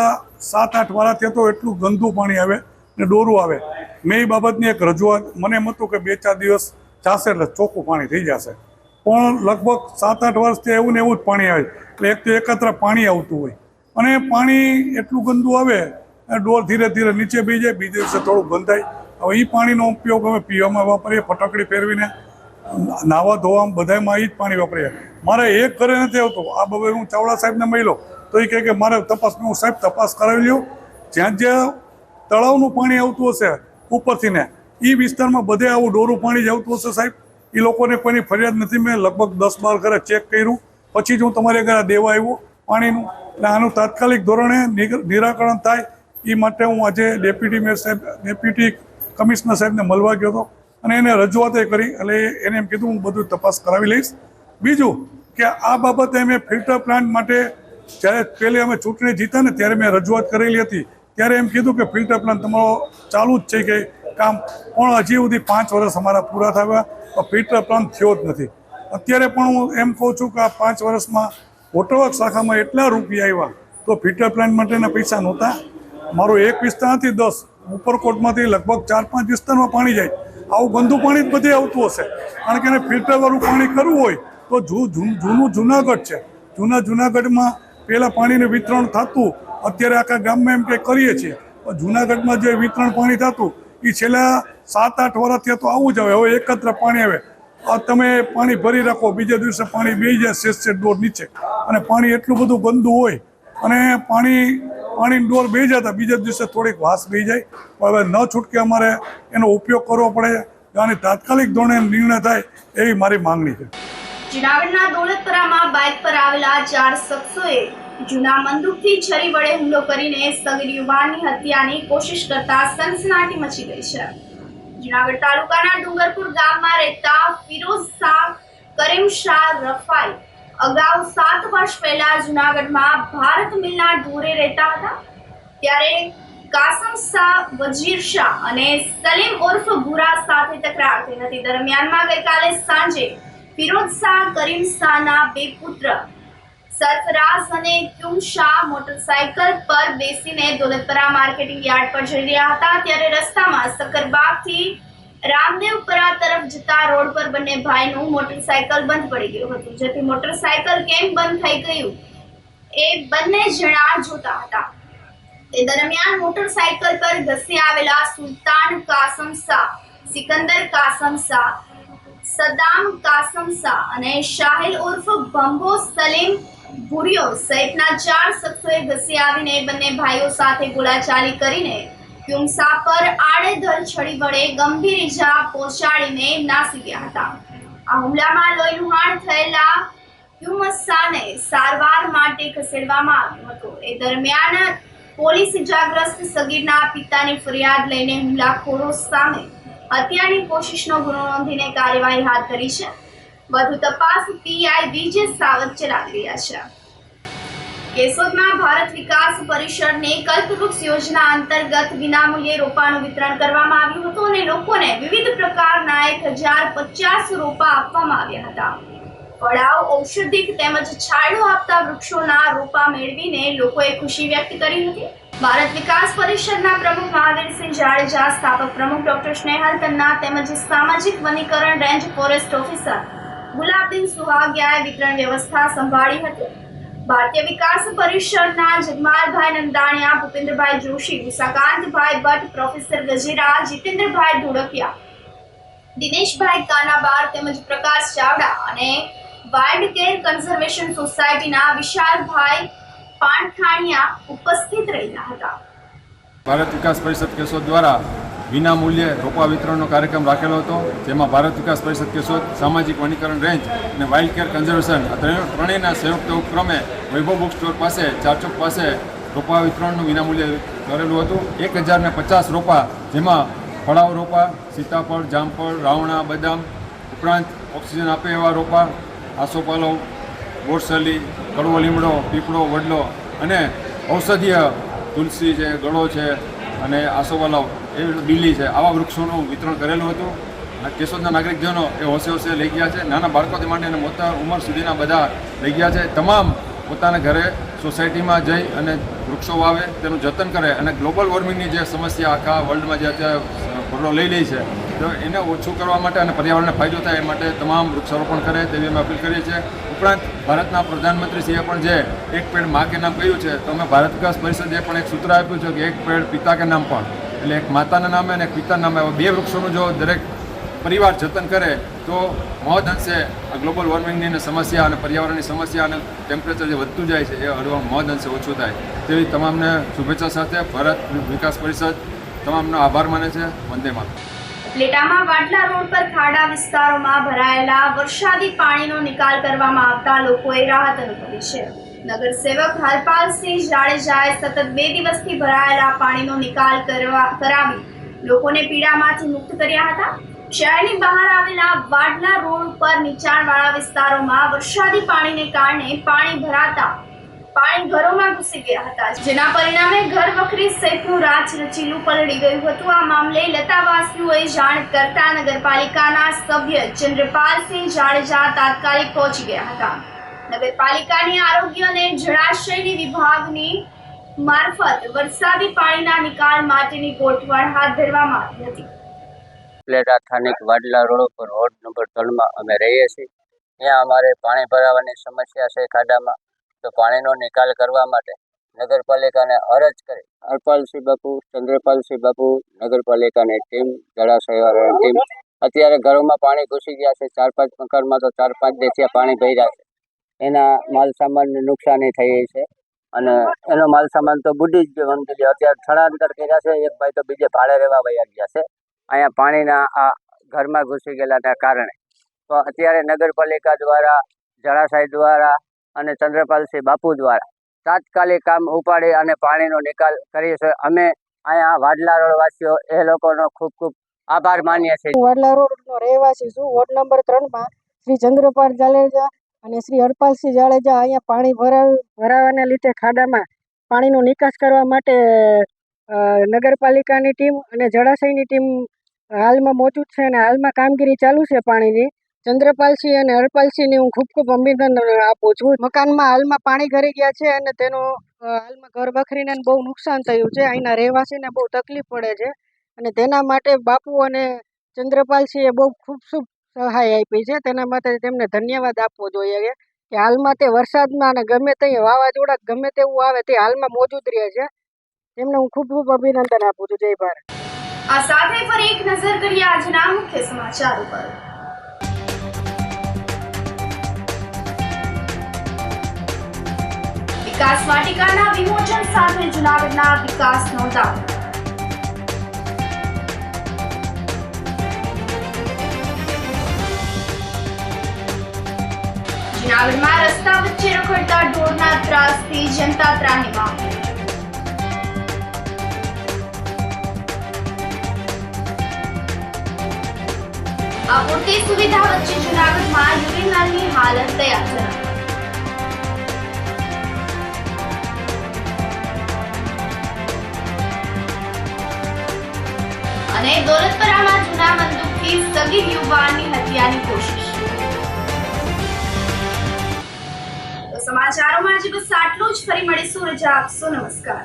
7-8 વર્ષથી તો એટલું ગંદુ પાણી આવે ને ડોરું આવે. મેં એ બાબતની એક રજૂઆત, મને એમ હતું કે 2-4 દિવસ ચાલશે એટલે ચોખ્ખું પાણી થઈ જશે, પણ લગભગ 7-8 વર્ષથી એવું ને એવું જ પાણી આવે. એટલે એક તો એકત્ર પાણી આવતું હોય અને પાણી એટલું ગંદુ આવે, ડોર ધીરે ધીરે નીચે બેસી જાય, બીજે દિવસે થોડું બંધાય. હવે એ પાણીનો ઉપયોગ અમે પીવામાં વાપરીએ, ફટકડી ફેરવીને નાવા ધોવામાં બધામાં એ જ પાણી વાપરીએ. મારે એક ઘરે નથી આવતું. આ બાબતે હું ચાવડા સાહેબને મળ્યો તો એ કહે કે મારે તપાસ, હું સાહેબ તપાસ કરાવી લ્યો. જ્યાં જ્યાં તળાવનું પાણી આવતું હશે ઉપરથી ને એ વિસ્તારમાં બધે આવું ડોરું પાણી જ આવતું હશે સાહેબ. એ લોકોને કોઈની ફરિયાદ નથી. મેં લગભગ 10-12 ઘરે ચેક કર્યું, પછી જ હું તમારે ઘરે દેવા આવ્યો પાણીનું. એટલે આનું તાત્કાલિક ધોરણે નિરાકરણ થાય એ માટે હું આજે ડેપ્યુટી કમિશનર સાહેબને મળવા ગયો હતો અને એને રજૂઆત કરી. એટલે એને એમ કીધું હું બધું તપાસ કરાવી લઈશ. બીજું કે આ બાબતે મેં ફિલ્ટર પ્લાન્ટ માટે જ્યારે પહેલે અમે ચૂંટણી જીતા ને ત્યારે મેં રજૂઆત કરેલી હતી. ત્યારે એમ કીધું કે ફિલ્ટર પ્લાન્ટ તમારો ચાલુ જ છે કે કામ, પણ હજી સુધી 5 વર્ષ અમારા પૂરા થયા પણ ફિલ્ટર પ્લાન્ટ થયો જ નથી. અત્યારે પણ હું એમ કહું છું કે આ 5 વર્ષમાં વોટરવર્ક શાખામાં એટલા રૂપિયા આવ્યા તો ફિલ્ટર પ્લાન્ટ માટેના પૈસા નહોતા. મારો એક વિસ્તાર નથી 10, ઉપરકોટમાંથી લગભગ 4-5 વિસ્તારમાં પાણી જાય. આવું ગંદુ પાણી જ બધે આવતું હશે, કારણ કે એને ફિલ્ટરવાળું પાણી કરવું હોય તો જૂનું જૂનાગઢ છે. જૂનાગઢમાં પહેલાં પાણીનું વિતરણ થતું, અત્યારે આખા ગામમાં એમ કંઈ કરીએ છીએ. જૂનાગઢમાં જે વિતરણ પાણી થતું એ છેલ્લા 7-8 વર્ષથી તો આવું જ આવે. હવે એકત્ર પાણી આવે, તમે પાણી ભરી રાખો, બીજા દિવસે પાણી બેસી જાય સેજ ડોર નીચે, અને પાણી એટલું બધું ગંદુ હોય અને પાણીની ડોર બેસી જતા બીજા દિવસે થોડીક વાસ બેસી જાય. હવે ન છૂટકે અમારે એનો ઉપયોગ કરવો પડે અને તાત્કાલિક ધોરણે નિર્ણય થાય એવી મારી માંગણી છે. જૂનાગઢના દોલતપરામાં બાઇક પર આવેલા 4 શખ્સોએ જૂના બંદૂકથી છરી વડે હુમલો કરીને સગીર યુવાનની હત્યાની કોશિશ કરતા સનસનાટી મચી ગઈ છે. જૂનાગઢ તાલુકાના ડુંગરપુર ગામમાં રહેતા ફિરોઝ શાહ, કરીમ શાહ રફાઈ અગાઉ 7 વર્ષ પહેલા જૂનાગઢમાં ભારત મિલના ઢોરે રહેતા હતા. ત્યારે કાસમ શાહ, વજીર શાહ અને સલીમ ઉર્ફ ભૂરા સાથે તકરાર થઈ હતી. દરમિયાનમાં ગઈકાલે સાંજે ફિરોઝ શાહ, કરીમ શાહના 2 પુત્ર સરફરાઝ અને ક્યુમ શાહ મોટરસાયકલ પર બેસીને દોલતપરા માર્કેટિંગ યાર્ડ પર જઈ રહ્યા હતા. ત્યારે રસ્તામાં સક્કરબાગથી રામદેવપરા તરફ જતા રોડ પર બંને ભાઈનું મોટરસાયકલ બંધ પડી ગયું હતું, જેથી મોટરસાયકલ કેમ બંધ થઈ ગયું એ બંને જણા જોતા હતા. તે દરમિયાન મોટરસાયકલ પર ઘસી આવેલા સુલતાન કાસમ શાહ, સિકંદર કાસમ શાહ, સદામ કાસમ શાહ અને શાહિલ ઉર્ફ ભંભો સલીમ ભુરિયો સહિતના 4 શખ્સોએ ઘસી આવીને બંને ભાઈઓ સાથે બોલાચાલી કરીને યુમસા પર આડેધડ છડી વડે ગંભીર ઈજા પહોંચાડીને નાસી ગયા હતા. આ હુમલામાં લોહીલુહાણ થયેલા યુમસાને સારવાર માટે ખસેડવામાં આવ્યો હતો. એ દરમિયાન પોલીસ ઇજાગ્રસ્ત સગીરના પિતાની ફરિયાદ લઈને હુમલાખોરો સામે હત્યાની કોશિશનો ગુનો નોંધીને કાર્યવાહી હાથ ધરી છે. વધુ તપાસ પીઆઈ વિજય સાવત ચલાવી રહ્યા છે. કેશોદમાં ભારત વિકાસ પરિષદની કલ્પવૃક્ષ યોજના અંતર્ગત વિનામૂલ્યે રોપાનું વિતરણ કરવામાં આવ્યું હતું અને લોકોને વિવિધ પ્રકારના 1050 રોપા આપવામાં આવ્યા હતા. ફળાવ, ઔષધિક તેમજ છાંયડો આપતા વૃક્ષોના રોપા મેળવીને લોકોએ ખુશી વ્યક્ત કરી હતી. ભારત વિકાસ પરિષદના પ્રમુખ મહાવીરસિંહ જાડેજા, સ્થાપક પ્રમુખ ડોક્ટર સ્નેહલ તન્ના તેમજ સામાજિક વનીકરણ રેન્જ ફોરેસ્ટ ઓફિસર ગુલાબદીન સુહાગિયાએ વિતરણ વ્યવસ્થા સંભાળી હતી. ભારતીય વિકાસ પરિષદના જગમાલભાઈ નંદાણીયા, ભૂપેન્દ્રભાઈ જોશી, વિશાકાંતભાઈ ભટ્ટ, પ્રોફેસર ગજેરા, જીતેન્દ્રભાઈ ધોળકિયા, દિનેશભાઈ કાનાબાર તેમજ પ્રકાશ ચાવડા અને વાઇલ્ડ કેર કન્ઝર્વેશન સોસાયટીના વિશાલભાઈ પાણખાણિયા ઉપસ્થિત રહ્યા હતા. ભારત વિકાસ પરિષદ કેશોદ દ્વારા વિના મૂલ્યે રોપા વિતરણનો કાર્યક્રમ રાખેલો હતો, જેમાં ભારત વિકાસ પરિષદ કેશોદ, સામાજિક વનીકરણ રેન્જ અને વાઇલ્ડ કેર કન્ઝર્વેશન આ ત્રણેયના સંયુક્ત ઉપક્રમે વૈભવ બુક સ્ટોર પાસે, ચારચોક પાસે રોપા વિતરણનું વિનામૂલ્યે કરેલું હતું. 1050 રોપા, જેમાં ફળાવ રોપા, સીતાફળ, જામફળ, રાવણા, બદામ ઉપરાંત ઓક્સિજન આપે એવા રોપા, આસોપાલવ, બોરસલી, કડવો લીમડો, પીપળો, વડલો અને ઔષધીય તુલસી છે, ગળો છે અને આસોપાલવ એ બીલી છે, આવા વૃક્ષોનું વિતરણ કરેલું હતું. કેશોદના નાગરિકજનો એ હોશે હોશે લઈ ગયા છે. નાના બાળકોથી માંડીને મોટા ઉંમર સુધીના બધા લઈ ગયા છે. તમામ પોતાના ઘરે સોસાયટીમાં જઈ અને વૃક્ષો વાવે, તેનું જતન કરે અને ગ્લોબલ વોર્મિંગની જે સમસ્યા આખા વર્લ્ડમાં જે અત્યારે ભરલો લઈ રહી છે, તો એને ઓછું કરવા માટે અને પર્યાવરણને ફાયદો થાય એ માટે તમામ વૃક્ષારોપણ કરે તેવી અમે અપીલ કરીએ છીએ. ઉપરાંત ભારતના પ્રધાનમંત્રીશ્રીએ પણ જે એક પેડ મા કે નામ કહ્યું છે, તો અમે ભારત વિકાસ પરિષદે પણ એક સૂત્ર આપ્યું છે કે એક પેડ પિતા કે નામ પણ, એટલે એક માતાના નામે અને એક પિતાના નામે બે વૃક્ષોનું જો દરેક પરિવાર જતન કરે તો મહદ અંશે આ ગ્લોબલ વોર્મિંગની સમસ્યા અને પર્યાવરણની સમસ્યા અને ટેમ્પરેચર જે વધતું જાય છે એ મહદ અંશે ઓછું થાય તેવી તમામને શુભેચ્છા સાથે ભારત વિકાસ પરિષદ તમામનો આભાર માને છે. વંદે માતરમ. પ્લેટામાં વાટલા રોડ પર ખાડા વિસ્તારોમાં ભરાયેલા વરસાદી પાણીનો નિકાલ કરવામાં આવતા લોકોએ રાહત અનુભવી છે. નગરસેવક હરપાલસિંહ જાડેજાએ સતત 2 દિવસથી ભરાયેલા પાણીનો નિકાલ કરાવી લોકોને પીડામાંથી મુક્ત કર્યા હતા. શહેરની બહાર આવેલા વાડલા રોડ પર નીચાણવાળા વિસ્તારોમાં વરસાદી પાણીને કારણે પાણી ભરાતા પાણી ઘરોમાં ઘૂસી ગયા હતા, જેના પરિણામે ઘર વખરી સહિતનું રાચરચીલું પલળી ગયું હતું. આ મામલે લતાવાસીઓએ જાણ કરતા નગરપાલિકાના સભ્ય ચંદ્રપાલસિંહ જાડેજા તાત્કાલિક પહોંચી ગયા હતા. નગરપાલિકાની આરોગ્ય અને જળાશયની વિભાગની મારફત વરસાદી પાણીના નિકાલ માટેની ગોઠવણ હાથ ધરવામાં આવી હતી. પ્લેટા સ્થાનિક વાડલા રોડ ઉપર વોર્ડ નંબર 3માં અમે રહીએ છીએ. ત્યાં અમારે પાણી ભરાવાની સમસ્યા છે ખાડામાં, તો પાણીનો નિકાલ કરવા માટે નગરપાલિકાને અરજ કરી હરપાલસિંહ બાપુ, ચંદ્રપાલસિંહ બાપુ, નગરપાલિકાની ટીમ, જળાશયવાળાની ટીમ અત્યારે ઘરોમાં પાણી ઘૂસી ગયા છે. 4-5 મકાનમાં તો 4-5 દેશિયા પાણી ભર્યા છે. એના માલ સામાનની નુકસાની થઈ છે અને એનો માલ સામાન તો બુડી જ ગયો. સમજી લો અત્યારે સ્થળાંતર કર્યા છે. એક ભાઈ તો બીજે ભાડે રહેવા વયા ગયા છે અહીંયા પાણીના આ ઘરમાં ઘૂસી ગયેલાના કારણે. તો અત્યારે નગરપાલિકા દ્વારા, જળાશય દ્વારા અને ચંદ્રપાલસિંહ બાપુ દ્વારા તાત્કાલિક કામ ઉપાડી અને પાણીનો નિકાલ કરીએ છીએ. અમે અહીંયા વાડલા રોડ વાસીઓ એ લોકોનો ખૂબ ખૂબ આભાર માનીએ છીએ. વાડલા રોડનો રહેવાસી છું. વોર્ડ નંબર 3માં શ્રી ચંદ્રપાલ જાડેજા અને શ્રી હરપાલસિંહ જાડેજા અહીંયા પાણી ભરાવાના લીધે ખાડામાં પાણીનો નિકાસ કરવા માટે નગરપાલિકાની ટીમ અને જળાશયની ટીમ હાલમાં મોજૂદ છે અને હાલમાં કામગીરી ચાલુ છે પાણીની. ચંદ્રપાલસિંહ અને હરપાલસિંહની હું ખૂબ ખૂબ અભિનંદન આપું છું. મકાનમાં હાલમાં પાણી ઘરી ગયા છે અને તેનું હાલમાં ઘર વખરીને બહુ નુકસાન થયું છે. અહીંના રહેવાસીને બહુ તકલીફ પડે છે અને તેના માટે બાપુ અને ચંદ્રપાલસિંહે બહુ ખૂબ સહાય આપી છે. તેના માટે તેમને ધન્યવાદ આપવો જોઈએ કે હાલમાં તે વરસાદમાં અને ગમે તે વાવાઝોડા ગમે તેવું આવે તે હાલમાં મોજૂદ રહે છે. તેમને હું ખૂબ ખૂબ અભિનંદન આપું છું. જય ભારત. આ સાથે ફરી એક નજર કરીએ આજના મુખ્ય સમાચાર ઉપર. વિકાસ વાટિકાના વિમોચન સાથે જૂનાગઢના વિકાસનો દાવો. જૂનાગઢમાં રસ્તા વચ્ચે રખડતા ઢોરના ત્રાસથી જનતા ત્રાહિમામ. અપૂરતી સુવિધા વચ્ચે જૂનાગઢમાં યુરિનલની હાલત દયાજનક. અને દોલતપરામાં જૂના બંદૂકથી સગીર યુવાનની હત્યાની કોશિશ. તો સમાચારોમાં આજે બસ આટલું જ. ફરી મળીશું. રજા આપશો. નમસ્કાર.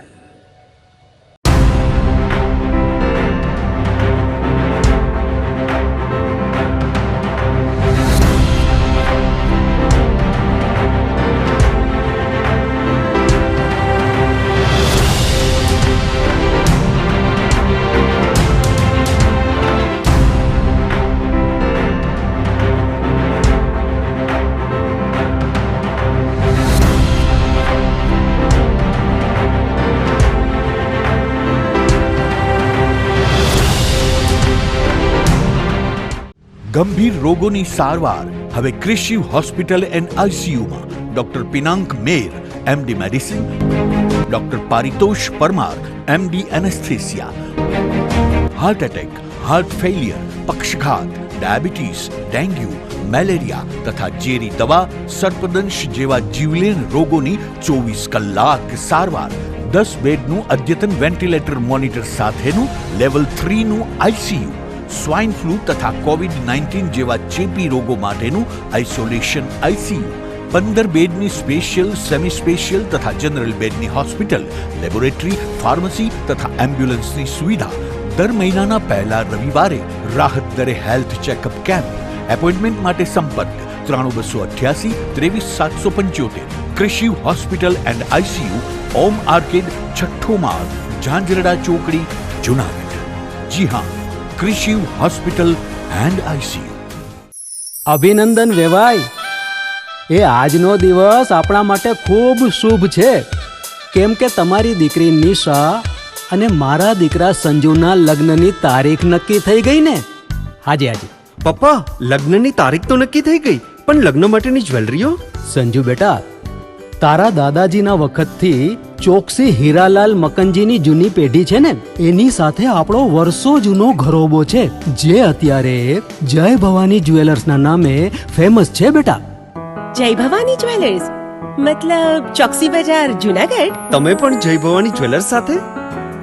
ગંભીર રોગોની સારવાર હવે કૃષિ હોસ્પિટલ એન્ડ આઈસીયુમાં doctor Pinank Mer MD medicine, doctor Paritosh Parmar MD anaesthesia, heart attack, heart failure, પક્ષઘાત, ડાયાબિટીસ, ડેન્ગ્યુ, મેલેરિયા તથા ઝેરી દવા, સર્પદંશ જેવા જીવલેણ રોગોની 24 કલાક સારવાર, 10 બેડનું અદ્યતન વેન્ટિલેટર મોનિટર સાથેનું લેવલ 3નું આઈસીયુ, સ્વાઇન ફ્લૂ તથા કોવિડ-19 જેવા ચેપી રોગો માટેનું આઇસોલેશન આઈસીયુ, 15 બેડની સ્પેશિયલ, સેમી સ્પેશિયલ તથા જનરલ બેડની હોસ્પિટલ, લેબોરેટરી, ફાર્મસી તથા એમ્બ્યુલન્સની સુવિધા. દર મહિનાના પહેલા રવિવારે રાહત દરે હેલ્થ ચેકઅપ કેમ્પ. એપોઇન્ટમેન્ટ માટે સંપર્ક 9288 23775. કૃષિ hospital and ICU, Om arcade, છઠ્ઠો માળ, ઝાંઝરડા ચોકડી, જૂનાગઢ. જી હા, કૃષિ હોસ્પિટલ એન્ડ આઈસીયુ. અભિનંદન વેવાય. એ આજનો દિવસ આપણા માટે ખૂબ શુભ છે, કેમ કે તમારી દીકરી નિશા અને મારા દીકરા સંજુના લગ્નની તારીખ નક્કી થઈ ગઈ ને. હાજી. પપ્પા, લગ્નની તારીખ તો નક્કી થઈ ગઈ, પણ લગ્ન માટેની જ્વેલરીઓ? સંજુ બેટા, તારા દાદાજીના વખતથી ચોકસી હીરાલાલ મકનજીની જૂની પેઢી છે ને, એની સાથે આપણો વર્ષો જૂનો ઘરોબો છે, જે અત્યારે જય ભવાની જ્વેલર્સના નામે ફેમસ છે બેટા. જય ભવાની જ્વેલર્સ મતલબ ચોકસી બજાર, જૂનાગઢ? તમે પણ જય ભવાની જ્વેલર્સ સાથે?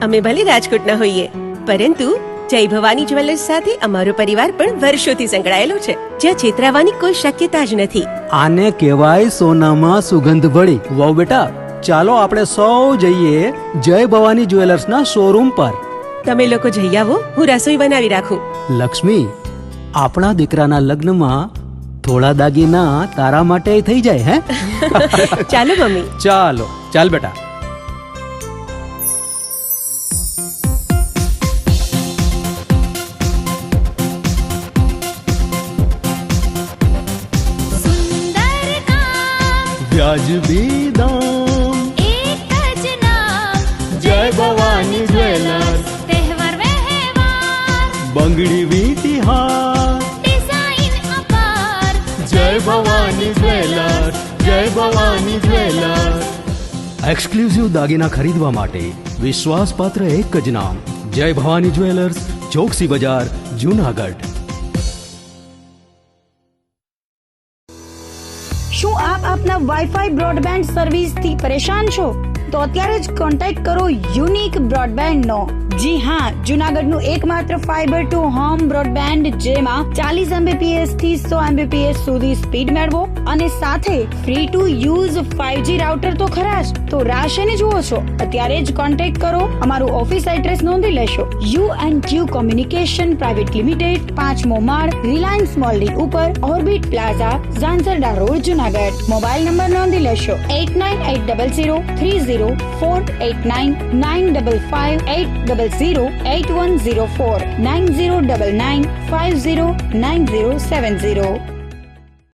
અમે ભલે રાજકોટના હોઈએ, પરંતુ જય ભવાની જ્વેલર્સ સાથે અમારો પરિવાર પણ વર્ષોથી સંકળાયેલો છે, જ્યાં છેતરાવાની કોઈ શક્યતા જ નથી. આને કહેવાય સોનામાં સુગંધ ભળી. વાવ બેટા, ચાલો આપણે સૌ જઈએ જય ભવાની જ્વેલર્સના શોરૂમ પર. તમે લોકો જઈ આવો, હું રસોઈ બનાવી રાખું. લક્ષ્મી, આપણા દીકરાના લગ્નમાં થોડા દાગીના તારા માટે થઈ જાય. હે ચાલો મમ્મી. ચાલ બેટા. વ્યાજબી દામ, એક જ નામ, જય ભવાની જ્વેલર્સ. તહેવાર વ્યવહાર, બંગડી વીટી હાર, ડિઝાઇન અપાર, જય ભવાની જ્વેલર્સ, જય ભવાની જ્વેલર્સ. એક્સક્લુઝિવ દાગીના ખરીદવા માટે વિશ્વાસપાત્ર એક જ નામ, જય ભવાની જ્વેલર્સ, ચોકસી બજાર, જૂનાગઢ. શું આપ આપના વાઈફાઈ બ્રોડબેન્ડ સર્વિસથી પરેશાન છો? તો અત્યારે જ કોન્ટેક્ટ કરો યુનિક બ્રોડબેન્ડ નો. જી હા, જુનાગઢનું એકમાત્ર ફાઈબર ટુ હોમ બ્રોડબેન્ડ જેમાં 40 Mbps થી 100 Mbps સુધી સ્પીડ મેળવો અને સાથે free to use 5G router તો ખરા જ. તો રાહ શેની જુઓ છો? અત્યારે જ કોન્ટેક્ટ કરો. અમારું ઓફિસ એડ્રેસ નોંધી લેશો. U&Q કોમ્યુનિકેશન પ્રાઇવેટ લિમિટેડ, 5મો માળ, રિલાયન્સ મોલની ઉપર, orbit plaza, Zanzarda road, Junagadh. Mobile number નોંધી લેશો 8980304899558508008104 9099509070.